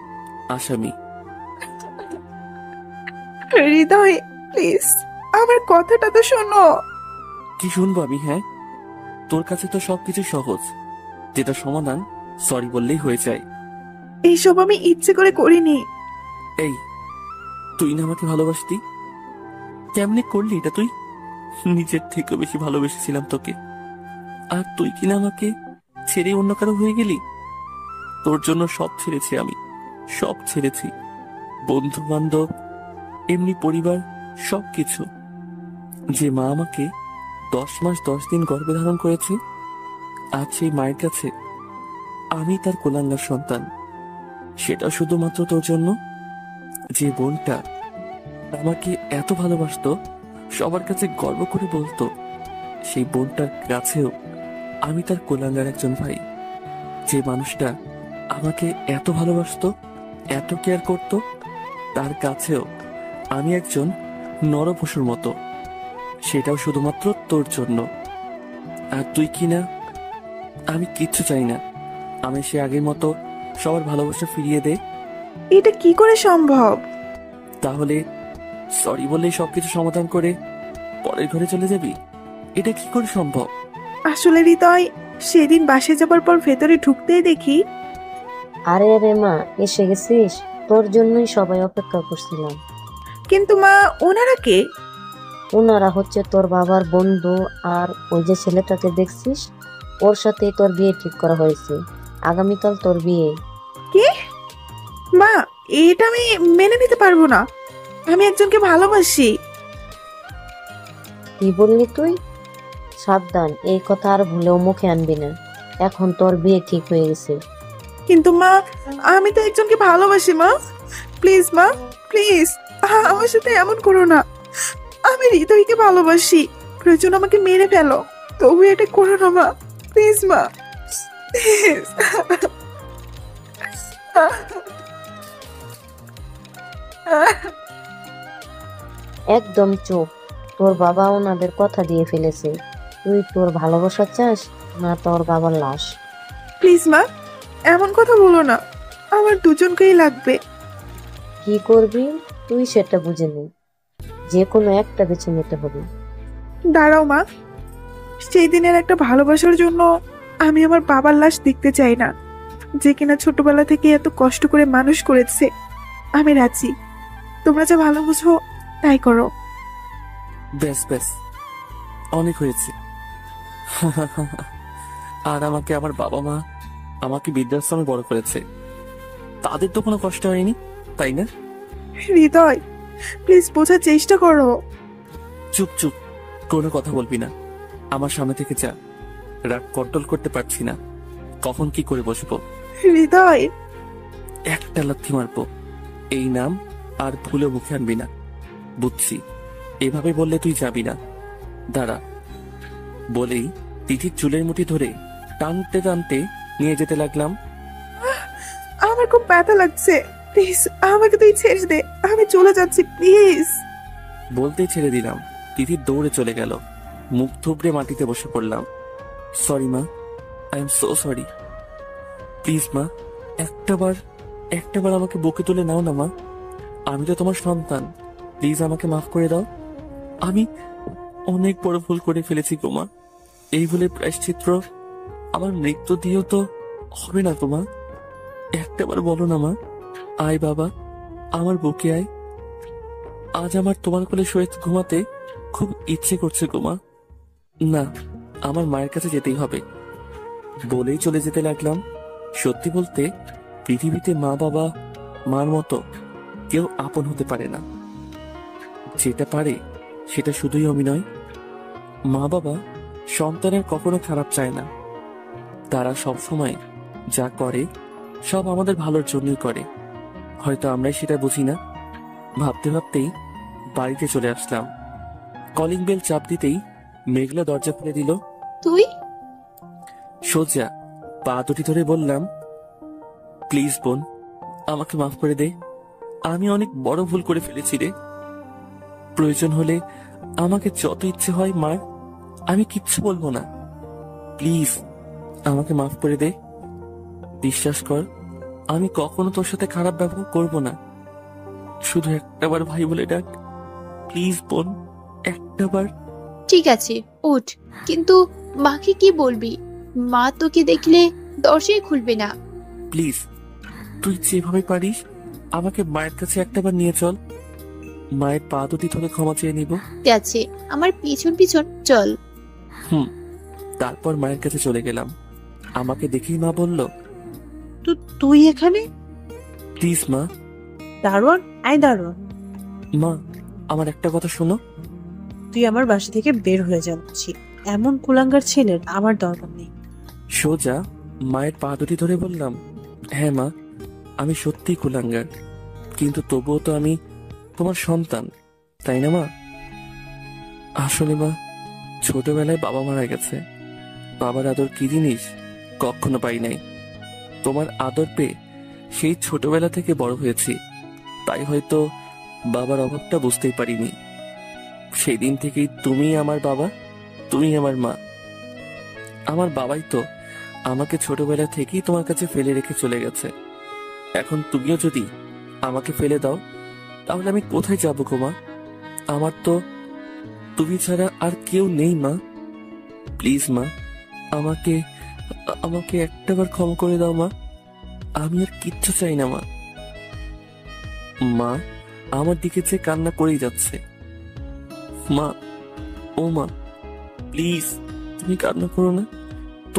আসামি। হৃদয় প্লিজ, আমার কথাটা তো শোনো। কি শুনবো আমি? হ্যাঁ, তোর কাছে তো সবকিছু সহজ, যেটা সমাধান সরি বললেই হয়ে যায়। এইসব আমি ইচ্ছে করে করিনি। এই, তুই না আমাকে ভালোবাসতি? কেমনে করলি এটা তুই? নিজের থেকে বেশি ভালোবেসেছিলাম তোকে, আর তুই কিনা আমাকে ছেড়ে অন্য কারো হয়ে গেলি। তোর জন্য সব ছেড়েছি আমি, সব ছেড়েছি, বন্ধু বান্ধব, এমনি পরিবার, সবকিছু। যে মা আমাকে 10 মাস 10 দিন গর্ভে ধারণ করেছে, আজ সেই মায়ের কাছে আমি তার কোলাঙ্গার সন্তান। সেটা শুধুমাত্র তোর জন্য। যে বোনটা আমাকে এত ভালোবাসতো, সবার কাছে গর্ব করে বলতো, সেই বোনটার কাছেও আমি তার কোলাঙ্গার একজন ভাই। যে মানুষটা আমাকে এত ভালোবাসতো, এত কেয়ার করত, তার কাছেও আমি একজন নরপশুর মতো। সেটাও শুধুমাত্র তোর জন্য। আর তুই কিনা, আমি কিচ্ছু চাই না, আমি সে আগের মতো সবার ভালোবাসা ফিরিয়ে দে। এটা কি করে সম্ভব? তাহলে সরি বললেই সবকিছু সমাধান করে পরের ঘরে চলে যাবি? এটা কি করে সম্ভব? আসলে হৃদয়, সেদিন বাসে যাবার পর ভেতরে ঢুকতেই দেখি। আরে আরে মা, এসে গেছিস? তোর জন্যই সবাই অপেক্ষা করছিলাম। কিন্তু মা, ওনারা কে? ওনারা হচ্ছে তোর বাবার বন্ধু, আর ওই যে ছেলেটাকে দেখছিস, ওর সাথে তোর বিয়ে ঠিক করা হয়েছে। আগামীকাল তোর বিয়ে। কি? মা, এটা আমি মেনে নিতে পারবো না। আমি একজনকে ভালোবাসি। কি বললি তুই? সাবধান, এই কথা আর ভুলেও মুখে আনবি না। এখন তোর বিয়ে ঠিক হয়ে গেছে। কিন্তু মা, আমি তো একজনকে ভালোবাসি মা। প্লিজ মা, প্লিজ আমার সাথে এমন করো না। আমি হৃদয়কে ভালোবাসি। প্রয়োজন আমাকে মেরে ফেলো, তবু এটা করো না মা। প্লিজ মা, প্লিজ। একদম চুপ। তোর বাবা ওনাদের কথা দিয়ে ফেলেছে। তুই তোর ভালোবাসা চাস না তোর বাবার লাশ? প্লিজ মা, এমন কথা বলো না। আমার দুজনকেই লাগবে। কি করবি তুই সেটা বুঝে নে। যে কোনো একটা বেছে নিতে হবে। দাঁড়াও মা, সেই দিনের একটা ভালোবাসার জন্য আমি আমার বাবার লাশ দেখতে চাই না, যে কিনা ছোটবেলা থেকে এত কষ্ট করে মানুষ করেছে। আমি রাজি, তোমরা যা ভালো বুঝো তাই করো। বেশ বেশ, অনেক হয়েছে। আর আমাকে আমার বাবা মা আমাকে বৃদ্ধাশ্রমে বড় করেছে, তাদের তো কোনো কষ্ট হয়নি, তাই না? হৃদয়, প্লিজ বোঝার চেষ্টা করো। চুপ চুপ, কোনো কথা বলবি না। আমার সামনে থেকে যা। রাগ কন্ট্রোল করতে পারছি না, কখন কি করে বসবো। হৃদয়, একটা লাথি মারবো। এই নাম আর ভুলে মুখে আনবি না, বুঝছি? এভাবে বললে তুই যাবি না। দাঁড়া। বলেই তিথির চুলের মুঠি ধরে টানতে টানতে নিয়ে যেতে লাগলাম। আমার খুব ব্যথা লাগছে। প্লিজ আমাকে তুই ছেড়ে দে, আমি চলে যাচ্ছি প্লিজ। বলতেই ছেড়ে দিলাম। তিথি দৌড়ে চলে গেল। মুখ থুবড়ে মাটিতে বসে পড়লাম। সরি মা, I am so sorry. Please মা, একটাবার আমাকে বুকে তুলে নাও না মা। আমি তো তোমার সন্তান, প্লিজ আমাকে মাফ করে দাও। আমি অনেক বড় ভুল করে ফেলেছি গো মা। এই ভুলের প্রায়শ্চিত্ত আমার মৃত্যু দিয়েও তো হবে না গো মা। একটাবার বলো না মা। আয় বাবা, আমার বুকে আয়। আজ আমার তোমার কোলে শুয়ে ঘুমাতে খুব ইচ্ছে করছে গো মা। না, আমার মায়ের কাছে যেতেই হবে। বলেই চলে যেতে লাগলাম। সত্যি বলতে পৃথিবীতে মা বাবা মার মতো কেউ আপন হতে পারে না। যেটা পারে সেটা শুধুই অভিনয়। মা বাবা সন্তানের কখনো খারাপ চায় না। তারা সব সময় যা করে সব আমাদের ভালোর জন্যই করে। হয়তো আমরাই সেটা বুঝি না। ভাবতে ভাবতেই বাড়িতে চলে আসলাম। কলিং বেল চাপ দিতেই মেঘলা দরজা খুলে দিল। তুই? সোজা পা দুটি ধরে বললাম, প্লিজ বোন, আমাকে মাফ করে দে। আমি অনেক বড় ভুল করে ফেলেছি রে। প্রয়োজন হলে আমাকে যত ইচ্ছে হয় মার, আমি কিচ্ছু বলবো না। প্লিজ আমাকে মাফ করে দে। বিশ্বাস কর, আমি কখনো তোর সাথে খারাপ ব্যবহার করব না। শুধু একটাবার ভাই বলে ডাক, প্লিজ বোন, একটাবার। ঠিক আছে, উঠ। কিন্তু মাকে কি বলবি? মা তোকে দেখলে দরজাই খুলবে না। প্লিজ তুই যেভাবে পারিস আমাকে মায়ের কাছে একটাবার নিয়ে চল। মায়ের পা দুটি ধরে ক্ষমা চেয়ে নিব। ঠিক আছে, আমার পিছন পিছন চল। তারপর মায়ের কাছে চলে গেলাম। আমাকে দেখেই মা বলল, তুই এখানে? প্লিজ মা। দারোয়ান, আয় দারোয়ান। মা, আমার একটা কথা শোনো। তুই আমার বাসা থেকে বের হয়ে যাচ্ছি। এমন কুলাঙ্গার ছেলের আমার দরকার নেই। সোজা মায়ের পা দুটি ধরে বললাম, হ্যাঁ মা, আমি সত্যি কুলাঙ্গার, কিন্তু তবুও তো আমি তোমার সন্তান, তাই না মা? আসলে মা, ছোটবেলায় বাবা মারা গেছে। বাবার আদর কি জিনিস কখনো পাই নাই। তোমার আদর পেয়ে সেই ছোটবেলা থেকে বড় হয়েছি, তাই হয়তো বাবার অভাবটা বুঝতেই পারিনি। সেই দিন থেকেই তুমি আমার বাবা, তুমি আমার মা। আমার বাবাই তো আমাকে ছোটবেলা থেকেই তোমার কাছে ফেলে রেখে চলে গেছে। এখন তুমিও যদি আমাকে ফেলে দাও তাহলে আমি কোথায় যাবো গো মা? আমার তো তুমি ছাড়া আর কেউ নেই মা। প্লিজ মা, আমাকে আমাকে একটাবার ক্ষমা করে দাও মা। আমি আর কিচ্ছু চাই না মা। মা আমার দিকে চেয়ে কান্না করেই যাচ্ছে। মা, ও মা, প্লিজ তুমি কান্না করো না।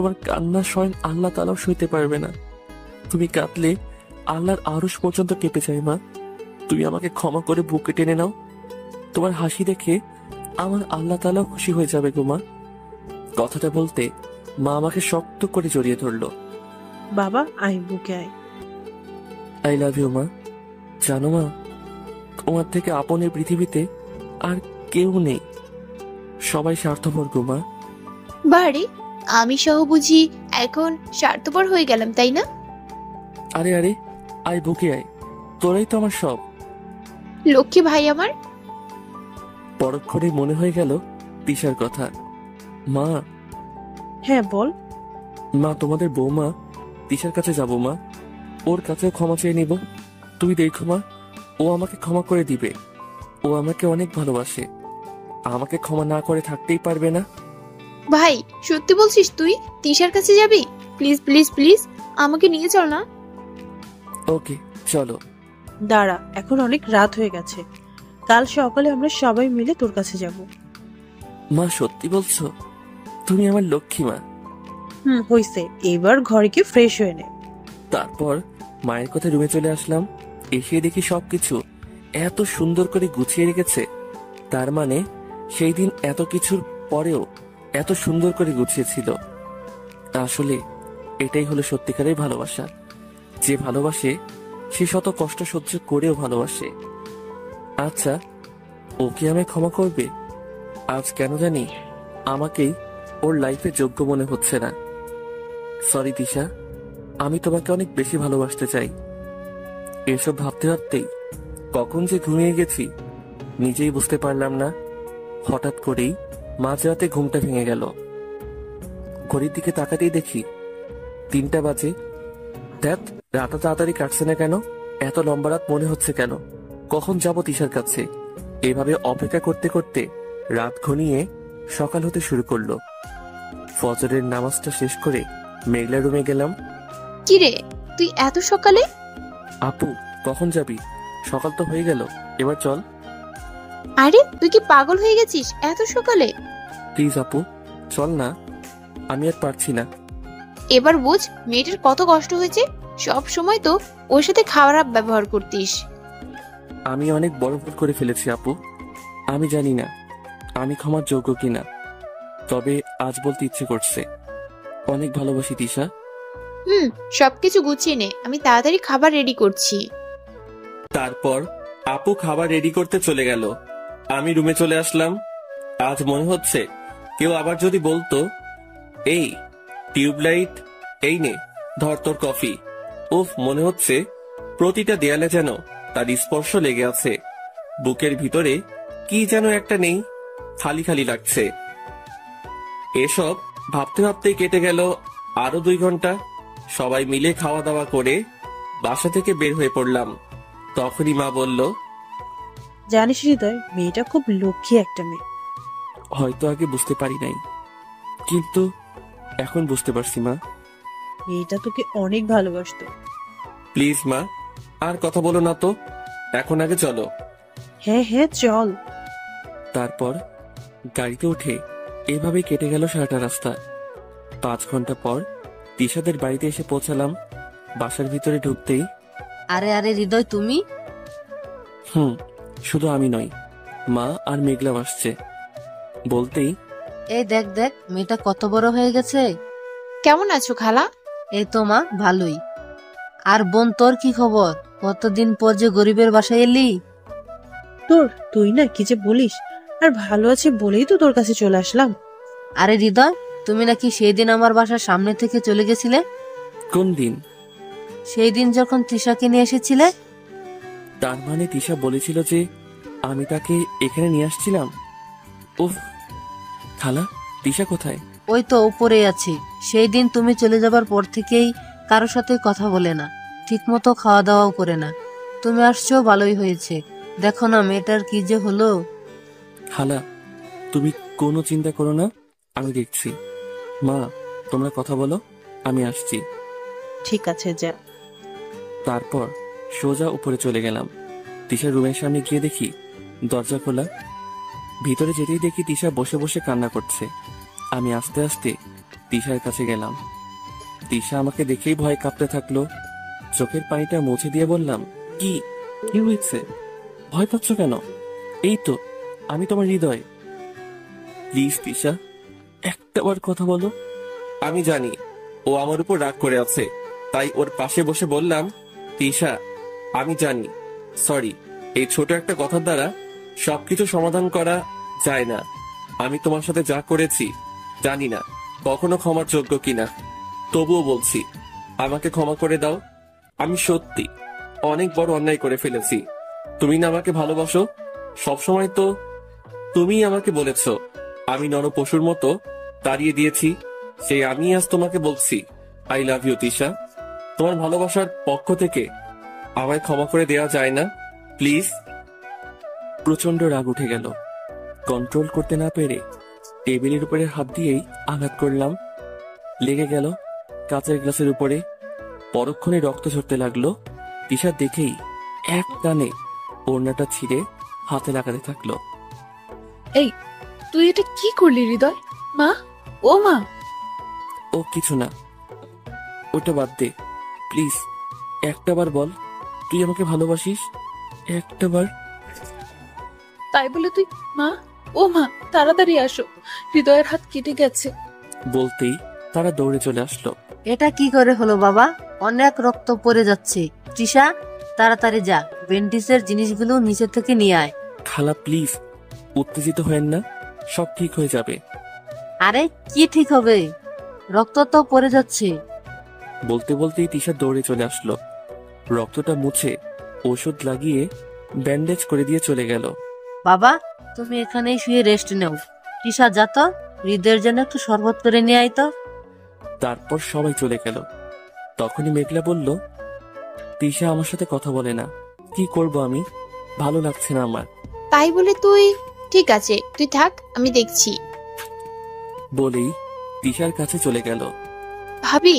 তোমার কান্না স্বয়ং আল্লাহ তাআলাও সইতে পারবে না। তুমি কাঁদলে আল্লাহর আরশ পর্যন্ত কেঁপে যায় মা। তুমি আমাকে ক্ষমা করে বুকে টেনে নাও। তোমার হাসি দেখে আমার আল্লাহ তাআলাও খুশি হয়ে যাবে গো মা। কথাটা বলতে মা আমাকে শক্ত করে জড়িয়ে ধরলো। বাবা আয় বুকে আয়। আই লাভ ইউ মা। জানো মা, তোমার থেকে আপনের পৃথিবীতে আর কেউ নেই। সবাই স্বার্থপর গো মা। বাড়ি আমি সহ বুঝি এখন স্বার্থপর হয়ে গেলাম, তাই না? আরে আরে, আয় বুকে আয়, তোরাই তো আমার সব। লক্ষ্মী ভাই আমার। পরক্ষণে মনে হয়ে গেল তিশার কথা। মা। হ্যাঁ বল। মা, তোমাদের বৌমা তিশার কাছে যাব মা। ওর কাছেও ক্ষমা চেয়ে নিব। তুই দেখো মা, ও আমাকে ক্ষমা করে দিবে। ও আমাকে অনেক ভালোবাসে। আমাকে ক্ষমা না করে থাকতেই পারবে না। ভাই সত্যি বলছিস তুই তিশার কাছে যাবি? প্লিজ প্লিজ প্লিজ আমাকে নিয়ে চল না। ওকে চলো। দাঁড়া, এখন অনেক রাত হয়ে গেছে। কাল সকালে আমরা সবাই মিলে তোর কাছে যাব। মা সত্যি বলছো? তুমি আমার লক্ষ্মী মা। হইছে, এবার ঘরে গিয়ে ফ্রেশ হয়ে নে। তারপর মায়ের কথা রুমে চলে আসলাম। এসে দেখি সবকিছু এত সুন্দর করে গুছিয়ে রেখেছে। তার মানে সেই দিন এত কিছুর পরেও এত সুন্দর করে গুছিয়েছিল। আসলে এটাই হলো সত্যিকারের ভালোবাসা। যে ভালোবাসে সে শত কষ্ট সহ্য করেও ভালোবাসে। আচ্ছা, ও কি আমায় ক্ষমা করবে? আজ কেন জানি আমাকেই ওর লাইফে যোগ্য মনে হচ্ছে না। সরি তিশা, আমি তোমাকে অনেক বেশি ভালোবাসতে চাই। এসব ভাবতে ভাবতেই কখন যে ঘুমিয়ে গেছি নিজেই বুঝতে পারলাম না। হঠাৎ করেই মাঝরাতে ঘুমটা ভেঙে গেল। ঘড়ির দিকে তাকাতেই দেখি 3টা বাজে। ধ্যাত, রাতটা তাড়াতাড়ি কাটছে না কেন? এত লম্বা রাত মনে হচ্ছে কেন? কখন যাব তিশার কাছে? এভাবে অপেক্ষা করতে করতে রাত ঘনিয়ে সকাল হতে শুরু করলো। ফজরের নামাজটা শেষ করে মেঘলা রুমে গেলাম। কিরে তুই এত সকালে? আপু কখন যাবি? সকাল তো হয়ে গেল, এবার চল। আরে তুই কি পাগল হয়ে গেছিস এত সকালে? প্লিজ আপু চল না, আমি আর পারছি না। এবার বুঝ মেয়েটার কত কষ্ট হয়েছে। সব সময় তো ওর সাথে খারাপ ব্যবহার করতিস। আমি অনেক বড় ভুল করে ফেলেছি আপু। আমি জানি না আমি ক্ষমার যোগ্য কিনা, তবে আজ বলতে ইচ্ছে করছে। অনেক ভালোবাসি তিশা। সবকিছু গুছিয়ে নে, আমি তাড়াতাড়ি খাবার রেডি করছি। তারপর আপু খাবার রেডি করতে চলে গেল। আমি রুমে চলে আসলাম। আজ মনে হচ্ছে কেউ আবার যদি বলতো, এই টিউবলাইট, এই নে ধর তোর কফি। উফ, মনে হচ্ছে প্রতিটা দেয়ালে যেন তার স্পর্শ লেগে আছে। বুকের ভিতরে কি যেন একটা নেই, খালি খালি লাগছে। এসব ভাবতে ভাবতেই কেটে গেল আরো 2 ঘন্টা। সবাই মিলে খাওয়া দাওয়া করে বাসা থেকে বের হয়ে পড়লাম। তখনই মা বলল, জানিস হৃদয়, মেয়েটা খুব লক্ষ্মী একটা মেয়ে। হয়তো আগে বুঝতে পারি নাই, কিন্তু এখন বুঝতে পারছি মা। মেয়েটা তোকে অনেক ভালোবাসতো। প্লিজ মা, আর কথা বলো না তো, এখন আগে চলো। হ্যাঁ হ্যাঁ চল। তারপর গাড়িতে উঠে এভাবেই কেটে গেল সারাটা রাস্তা। 5 ঘন্টা পর তিশাদের বাড়িতে এসে পৌঁছালাম। বাসার ভিতরে ঢুকতেই, আরে আরে হৃদয়, তুমি? শুধু আমি নই, মা আর মেঘলা আসছে। বলতেই, এই দেখ দেখ মেয়েটা কত বড় হয়ে গেছে। কেমন আছো খালা? এই তো মা, ভালোই। আর বোন, তোর কি খবর? কতদিন পর যে গরিবের বাসায় এলি। তুই না কি যে বলিস, আর ভালো আছে বলেই তো তোর কাছে চলে আসলাম। আরে হৃদয়, তুমি নাকি সেই দিন আমার বাসার সামনে থেকে চলে গেছিলে? কোন দিন? সেই দিন যখন তিশাকে নিয়ে এসেছিলে। তার মানে তিশা বলেছিল যে আমি তাকে এখানে নিয়ে আসছিলাম? উফ, খালা তিশা কোথায়? ওই তো উপরে আছে। সেই দিন তুমি চলে যাবার পর থেকেই কারোর সাথে কথা বলে না, ঠিক মতো খাওয়া দাওয়াও করে না। তুমি আসছো ভালোই হয়েছে। দেখো না মেয়েটার কি যে হলো। খালা তুমি কোনো চিন্তা করো না, আমি দেখছি। মা তোমরা কথা বলো, আমি আসছি। ঠিক আছে যা। তারপর সোজা উপরে চলে গেলাম। তিশার রুমের সামনে গিয়ে দেখি দরজা খোলা। ভিতরে যেতেই দেখি তিশা বসে বসে কান্না করছে। আমি আস্তে আস্তে তিশার কাছে গেলাম। তিশা আমাকে দেখেই ভয় কাঁপতে থাকলো। চোখের পানিটা মুছে দিয়ে বললাম, কি কি হয়েছে? ভয় পাচ্ছ কেন? এই তো আমি তোমার হৃদয়। প্লিজ তিশা, একটাবার কথা বলো। আমি জানি ও আমার উপর রাগ করে আছে, তাই ওর পাশে বসে বললাম, তিশা আমি জানি, সরি, এই ছোট একটা কথার দ্বারা সবকিছু সমাধান করা যায় না। আমি তোমার সাথে যা করেছি জানি না কখনো ক্ষমার যোগ্য কিনা, তবুও বলছি আমাকে ক্ষমা করে দাও। আমি সত্যি অনেক বড় অন্যায় করে ফেলেছি। তুমি না আমাকে ভালোবাসো, সবসময় তো তুমি আমাকে বলেছ আমি নরপশুর মতো তাড়িয়ে দিয়েছি, সেই আমি আজ তোমাকে বলছি আই লাভ ইউ তিশা। তোমার ভালোবাসার পক্ষ থেকে আমায় ক্ষমা করে দেওয়া যায় না, প্লিজ। প্রচন্ড রাগ উঠে গেল। কন্ট্রোল করতে না পেরে টেবিলের উপরে হাত দিয়েই আঘাত করলাম। লেগে গেল কাঁচের গ্লাসের উপরে। পরক্ষণে রক্ত ঝরতে লাগলো। তিশা দেখেই এক টানে ওড়নাটা ছিঁড়ে হাতে লাগাতে থাকলো। এই তুই এটা কি করলি হৃদয়? মা, ও মা। ও কিছু না, ওটা বাদ দে প্লিজ। একটাবার বল তুই আমাকে ভালোবাসিস, একটাবার। তাই বলে তুই মা, ও মা তাড়াতাড়ি আসো, হৃদয়ের হাত কেটে গেছে। বলতেই তারা দৌড়ে চলে আসলো। এটা কি করে হলো বাবা? অনেক রক্ত পড়ে যাচ্ছে। তৃষা, তাড়াতাড়ি যা, বেন্টিসের জিনিসগুলো নিচে থেকে নিয়ে আয়। খালা প্লিজ, উত্তেজিত হয়েন না, সব ঠিক হয়ে যাবে। আরে কি ঠিক হবে? রক্ত তো পড়ে যাচ্ছে। বলতে বলতেই তিশা দৌড়ে চলে আসলো। রক্তটা মুছে ওষুধ লাগিয়ে ব্যান্ডেজ করে দিয়ে চলে গেল। বাবা, তুমি এখানেই শুয়ে রেস্ট নাও। তৃষা, যা তো হৃদয়ের জন্য একটু শরবত করে নিয়ে আয় তো। তারপর সবাই চলে গেল। তখনই মেঘলা বলল, তিশা আমার সাথে কথা বলে না, কি করব আমি, ভালো লাগছে না আমার। তাই বলে তুই, ঠিক আছে তুই থাক, আমি দেখছি। বলেই তিশার কাছে চলে গেল। ভাবি,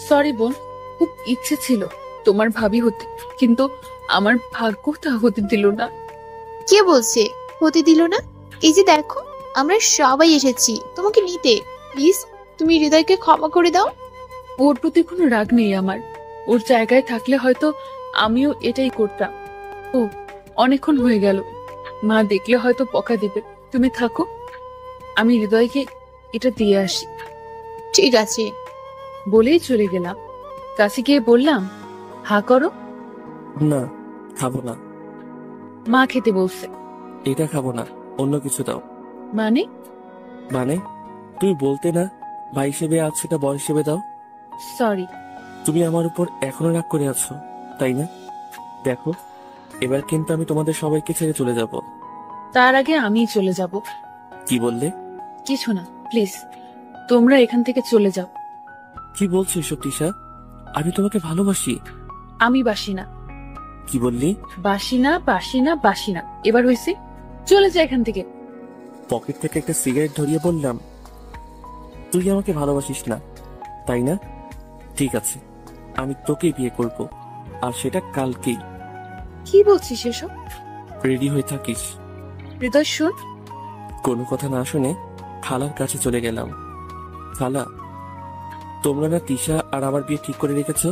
সরি বোন, খুব ইচ্ছে ছিল তোমার ভাবি হতে, কিন্তু আমার ভাগ্য তা হতে দিল না। কে বলছে হতে দিল না? এই যে দেখো, আমরা সবাই এসেছি তোমাকে নিতে। প্লিজ তুমি হৃদয়কে ক্ষমা করে দাও। ওর প্রতি কোনো রাগ নেই আমার, ওর জায়গায় থাকলে হয়তো আমিও এটাই করতাম। ও অনেকক্ষণ হয়ে গেল, মা দেখলে হয়তো বকা দেবে। তুমি থাকো, আমি হৃদয়কে এটা দিয়ে আসি। ঠিক আছে বলেই চলে গেলাম। কাছে গিয়ে বললাম, হা করো। না, খাবো না। মা খেতে বলছে। এটা খাবো না, অন্য কিছু দাও। মানে? মানে তুমি বলতে না ভাই হিসেবে আজ, সেটা বর হিসেবে দাও। সরি। তুমি আমার উপর এখনো রাগ করে আছো, তাই না? দেখো, এবার কিন্তু আমি তোমাদের সবাইকে ছেড়ে চলে যাব। তার আগে আমি চলে যাব। কি বললে? কিছু না, প্লিজ তোমরা এখান থেকে চলে যাও। কি বলছো এসব তিশা? আমি তোমাকে ভালোবাসি। আমি বাসি না। কি বললি? বাসি না, বাসি না, বাসি না। এবার হয়েছে, চলে যা এখান থেকে। পকেট থেকে একটা সিগারেট ধরিয়ে বললাম, তুই আমাকে ভালোবাসিস না, তাই না? ঠিক আছে, আমি তোকেই বিয়ে করব, আর সেটা কালকেই। কি বলছিস এসব? রেডি হয়ে থাকিস। হৃদয় শুন। কোনো কথা না শুনে খালার কাছে চলে গেলাম। খালা, তোমরা না তিশা আর আমার বিয়ে ঠিক করে রেখেছ?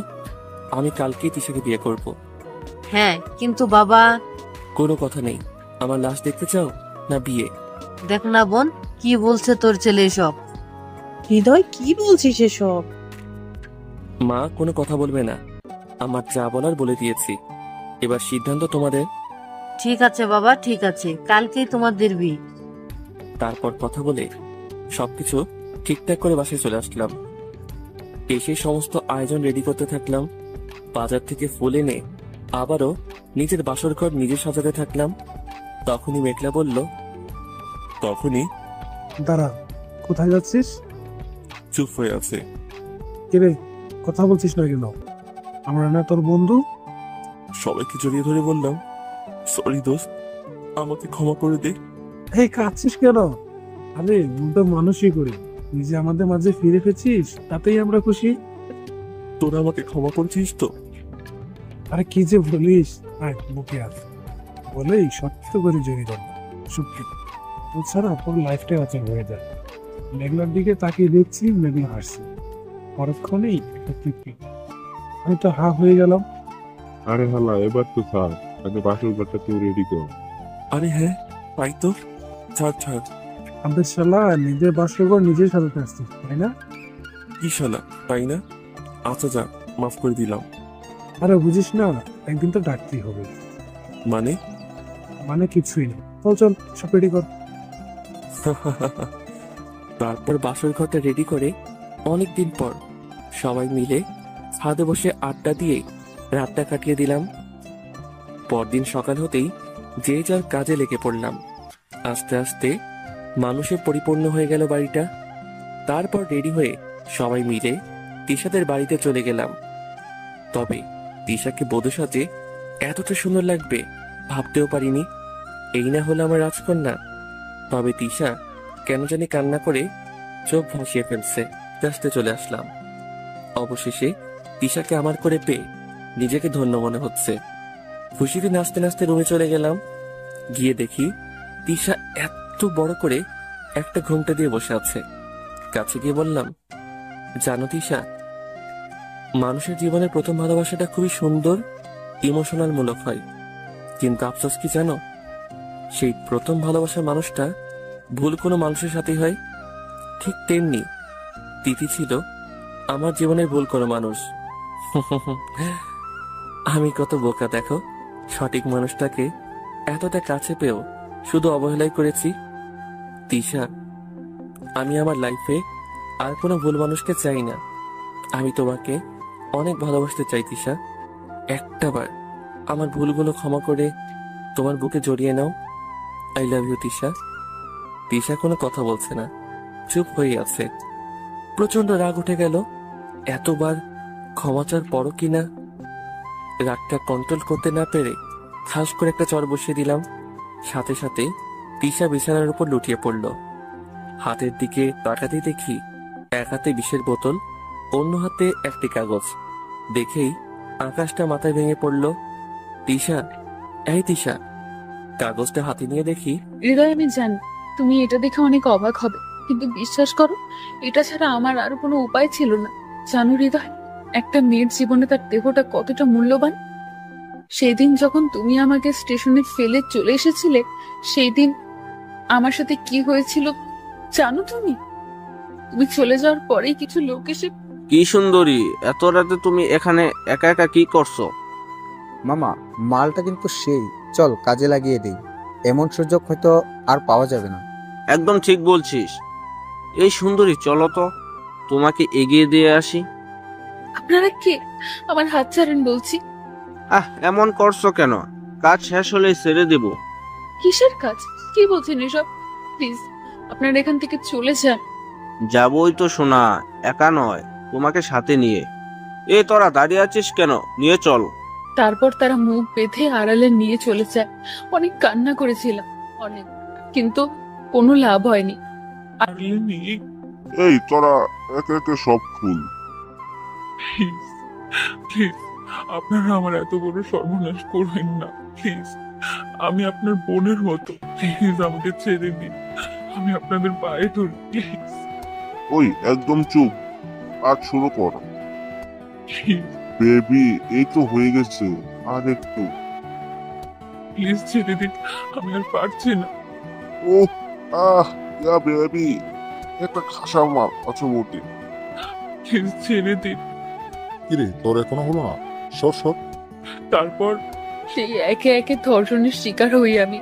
আমি কালকেই তিশাকে বিয়ে করব। হ্যাঁ, কিন্তু বাবা। কোনো কথা নেই। আমার লাশ দেখতে চাও না বিয়ে? দেখ না বোন, কি বলছে তোর ছেলে এসব। হৃদয়, কি বলছিস এসব? মা কোনো কথা বলবে না, আমার যা বলার বলে দিয়েছি, এবার সিদ্ধান্ত তোমাদের। ঠিক আছে বাবা, ঠিক আছে, কালকেই তোমাদের বিয়ে। তারপর কথা বলে সবকিছু ঠিকঠাক করে বাসায় চলে আসলাম। এসে সমস্ত আয়োজন রেডি করতে থাকলাম। বাজার থেকে ফুল এনে আবারও নিজের বাসর ঘর নিজে সাজাতে থাকলাম। তখনই মেঘলা বলল, দাঁড়া, কোথায় যাচ্ছিস? চুপ হয়ে আছে। কিরে, কথা বলছিস না কেন? আমরা না তোর বন্ধু? সবাইকে জড়িয়ে ধরে বললাম, সরি দোস্ত, আমাকে ক্ষমা করে দে। এই কাঁদছিস কেন? আরে তো মানুষই করি, তুই যে আমাদের মাঝে ফিরে পেয়েছিস তাতেই আমরা খুশি। তোরা আমাকে ক্ষমা করছিস তো? আরে কি যে বলিস, বুকে আছে বলেই সত্য করে জড়িয়ে ধরবো। সত্যি, তোর ছাড়া পুরো লাইফটাই অচল হয়ে যায়। মেঘলার দিকে তাকিয়ে দেখছি মেঘলা হাসছে। পরক্ষণেই একটা তৃপ্তি। আমি তো হা হয়ে গেলাম। আরে হালা, এবার তো ছাড়, আগে বাসর ঘরটা তো রেডি কর। আরে হ্যাঁ, তাই তো। ছাড় ছাড়। আমাদের শালা নিজের বাসরঘর নিজেই সাজাতে আসছে, তাই না? কি শালা, তাই না? আচ্ছা যা, মাফ করে দিলাম। আরে বুঝিস না, একদিন তো ডাকতেই হবে। মানে? মানে কিছুই না। চল চল, সব রেডি কর। তারপর বাসর ঘরটা রেডি করে অনেকদিন পর সবাই মিলে ছাদে বসে আড্ডা দিয়ে রাতটা কাটিয়ে দিলাম। পরদিন সকাল হতেই যে যার কাজে লেগে পড়লাম। আস্তে আস্তে মানুষে পরিপূর্ণ হয়ে গেল বাড়িটা। তারপর রেডি হয়ে সবাই মিলে তিশাদের বাড়িতে চলে গেলাম। তবে তিশাকে বধূ সাজে এতটা সুন্দর লাগবে ভাবতেও পারিনি। এই না হলো আমার রাজকন্যা। তবে তিশা কেন জানি কান্না করে চোখ ভাসিয়ে ফেলছে। আসতে চলে আসলাম। অবশেষে তিশাকে আমার করে পেয়ে নিজেকে ধন্য মনে হচ্ছে। খুশিতে নাচতে নাচতে রুমে চলে গেলাম। গিয়ে দেখি তিশা এত বড় করে একটা ঘুমটা দিয়ে বসে আছে। কাছে গিয়ে বললাম, জানো তিশা, মানুষের জীবনের প্রথম ভালোবাসাটা খুবই সুন্দর, ইমোশনাল মূলক হয়। কিন্তু আফসোস কি জানো, সেই প্রথম ভালোবাসার মানুষটা ভুল কোনো মানুষের সাথেই হয়। ঠিক তেমনি তিথি ছিল আমার জীবনের ভুল কোনো মানুষ। আমি কত বোকা দেখো, সঠিক মানুষটাকে এতটা কাছে পেয়েও শুধু অবহেলাই করেছি। তিশা, আমি আমার লাইফে আর কোনো ভুল মানুষকে চাই না। আমি তোমাকে অনেক ভালোবাসতে চাই তিশা। একটাবার আমার ভুলগুলো ক্ষমা করে তোমার বুকে জড়িয়ে নাও। I love you Tisha. Tisha কোনো কথা বলছে না, চুপ হয়ে আছে। প্রচন্ড রাগ উঠে গেল। এতবার ক্ষমা চার পরও কিনা রাগটা কন্ট্রোল করতে না পেরে ঠাস করে একটা চড় বসিয়ে দিলাম। সাথে সাথে তিশা বিছানার উপর লুটিয়ে পড়ল। হাতের দিকে তাকাতেই দেখি এক হাতে বিষের বোতল, অন্য হাতে একটি কাগজ। দেখেই আকাশটা মাথায় ভেঙে পড়ল। তিশা, এই তিশা। কাগজটা হাতে নিয়ে দেখি, হৃদয় আমি জানি তুমি এটা দেখে অনেক অবাক হবে, কিন্তু বিশ্বাস করো এটা ছাড়া আমার আর কোনো উপায় ছিল না। জানো হৃদয়, একটা মেয়ের জীবনে তার দেহটা কতটা মূল্যবান। সেই দিন যখন তুমি আমাকে স্টেশনে ফেলে চলে এসেছিলে, সেই দিন আমার সাথে কি হয়েছিল জানো তুমি? তুমি চলে যাওয়ার পরেই কিছু লোক এসে। কি সুন্দরী, এত রাতে তুমি এখানে একা একা কি করছো? মামা, মালটা কিন্তু সেই, চল কাজে লাগিয়ে দিই। এমন সুযোগ হয়তো আর পাওয়া যাবে না। একদম ঠিক বলছিস। এই সুন্দরী, চলো তো তোমাকে এগিয়ে দিয়ে আসি। আপনারা কে? আমার হাত ছাড়েন বলছি। এমন করছো কেন? কাজ শেষ হলে ছেড়ে দেব। কিসের কাজ? কি বলছেন এসব? প্লিজ আপনারা এখান থেকে চলে যান। যাবই তো শোনা, একা নয়, তোমাকে সাথে নিয়ে। এ তোরা দাঁড়িয়ে আছিস কেন? নিয়ে চল। তারপর তারা মুখ বেঁধে আড়ালে নিয়ে চলে যায়। অনেক কান্না করেছিলাম, অনেক, কিন্তু কোনো লাভ হয়নি। এই তোরা একে একে সব খুল। প্লিজ আপনারা আমার এত বড় সর্বনাশ করবেন না, প্লিজ। আমি আপনার বোনের মতো, প্লিজ আমাকে ছেড়ে দিন। আমি আপনাদের পায়ে ধরি, প্লিজ। ওই একদম চুপ, আজ শুরু কর। বেবি, এই তো হয়ে গেছে, আর একটু। প্লিজ ছেড়ে দিন, আমি আর পারছি না। ও ইয়া বেবি, একটা খাসা মার আছো মোটে। প্লিজ ছেড়ে দিন। কিরে, তোর এখনো হলো না? সর সর। তারপর সেই একে একে ধর্ষণের শিকার হই আমি।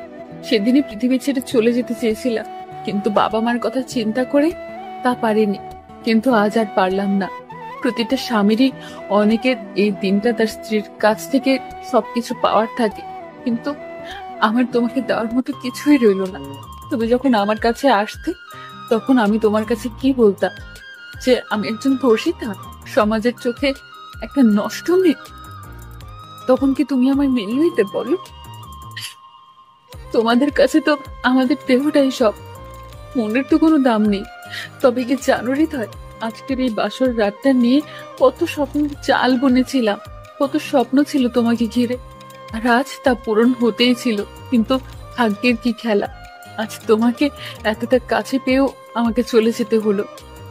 সেদিনই পৃথিবী ছেড়ে চলে যেতে চেয়েছিলাম, কিন্তু বাবা মার কথা চিন্তা করে তা পারিনি। কিন্তু আজ আর পারলাম না। প্রতিটা স্বামীরই অনেকের এই দিনটা তার স্ত্রীর কাছ থেকে সবকিছু পাওয়ার থাকে, কিন্তু আমার তোমাকে দেওয়ার মতো কিছুই রইল না। তুমি যখন আমার কাছে আসতে, তখন আমি তোমার কাছে কি বলতাম? যে আমি একজন ধর্ষিতা, সমাজের চোখে একটা নষ্ট মেয়ে। তখন কি তুমি আমার মেনে নিতে বলো? তোমাদের কাছে তো আমাদের দেহটাই সব, মনের তো কোনো দাম নেই। তবে কি জানো হৃদয়, আজকের এই বাসর রাতটা নিয়ে কত স্বপ্নের চাল বুনেছিলাম, কত স্বপ্ন ছিল তোমাকে ঘিরে, আর আজ তা পূরণ হতেই ছিল। কিন্তু ভাগ্যের কি খেলা, আজ তোমাকে এতটা কাছে পেয়েও আমাকে চলে যেতে হলো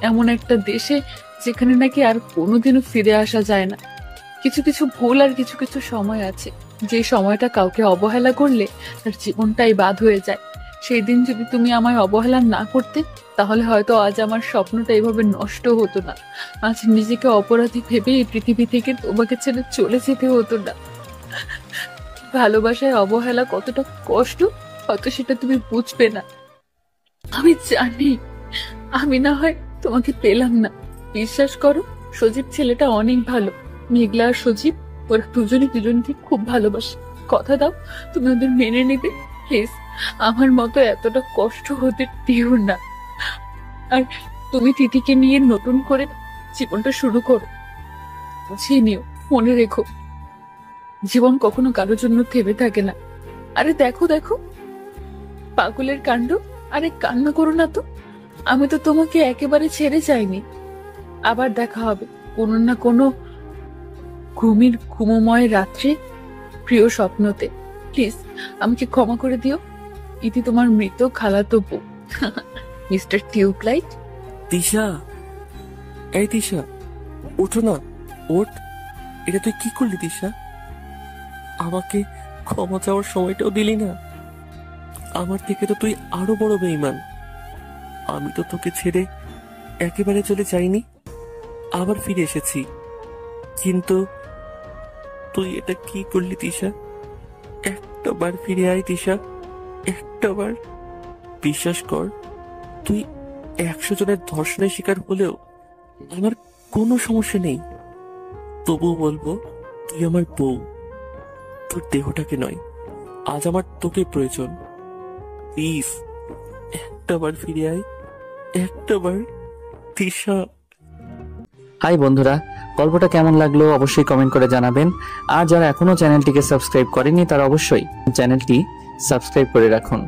এমন একটা দেশে যেখানে নাকি আর কোনোদিনও ফিরে আসা যায় না। কিছু কিছু ভুল আর কিছু কিছু সময় আছে, যে সময়টা কাউকে অবহেলা করলে তার জীবনটাই বাদ হয়ে যায়। সেই দিন যদি তুমি আমায় অবহেলা না করতে, তাহলে হয়তো আজ আমার স্বপ্নটা এভাবে নষ্ট হতো না। আজ নিজেকে অপরাধী ভেবে এই পৃথিবী থেকে তোমাকে ছেড়ে চলে যেতে হতো না। ভালোবাসায় অবহেলা কতটা কষ্ট হয়তো সেটা তুমি বুঝবে না। আমি জানি আমি না হয় তোমাকে পেলাম না, বিশ্বাস করো সজীব ছেলেটা অনেক ভালো। মেঘলা আর সজীব ওরা দুজনকে খুব ভালোবাসে। কথা দাও তুমি ওদের মেনে নেবে। প্লিজ আমার মতো এতটা কষ্ট হতে দিও না। আর তুমি তিথিকে নিয়ে নতুন করে জীবনটা শুরু করো। বুঝিয়ে নিও, মনে রেখো জীবন কখনো কারোর জন্য থেমে থাকে না। আরে দেখো দেখো পাগলের কাণ্ড। আরে কান্না করো না তো, আমি তো তোমাকে একেবারে ছেড়ে যাইনি। আবার দেখা হবে কোনো না কোনো ঘুমময় রাত্রে, প্রিয় স্বপ্নতে। প্লিজ আমাকে ক্ষমা করে দিও। ইতি তোমার মৃত খালাতো বউ, মিস্টার টিউবলাইট। তিশা, এই তিশা, ওঠো না, ওঠ। এটা তুই কি করলি তিশা? আমাকে ক্ষমা চাওয়ার সময়টাও দিলি না। আমার থেকে তো তুই আরো বড় বেঈমান। আমি তো তোকে ছেড়ে একেবারে চলে যাইনি, আবার ফিরে এসেছি। কিন্তু তুই এটা কি করলি তিশা? একটা বার ফিরে আয় তিশা, একটা বার। বিশ্বাস কর, তুই 100 জনের ধর্ষণের শিকার হলেও আমার কোনো সমস্যা নেই। তবুও বলবো তুই আমার বউ, তোর দেহটাকে নয়। আজ আমার তোকে প্রয়োজন। প্লিজ একটা বার ফিরে আয়, একটা বার তিশা। হাই বন্ধুরা, গল্পটা কেমন লাগলো অবশ্যই কমেন্ট করে জানাবেন। আর যারা এখনো চ্যানেলটিকে সাবস্ক্রাইব করেনি তারা অবশ্যই চ্যানেলটি সাবস্ক্রাইব করে রাখুন।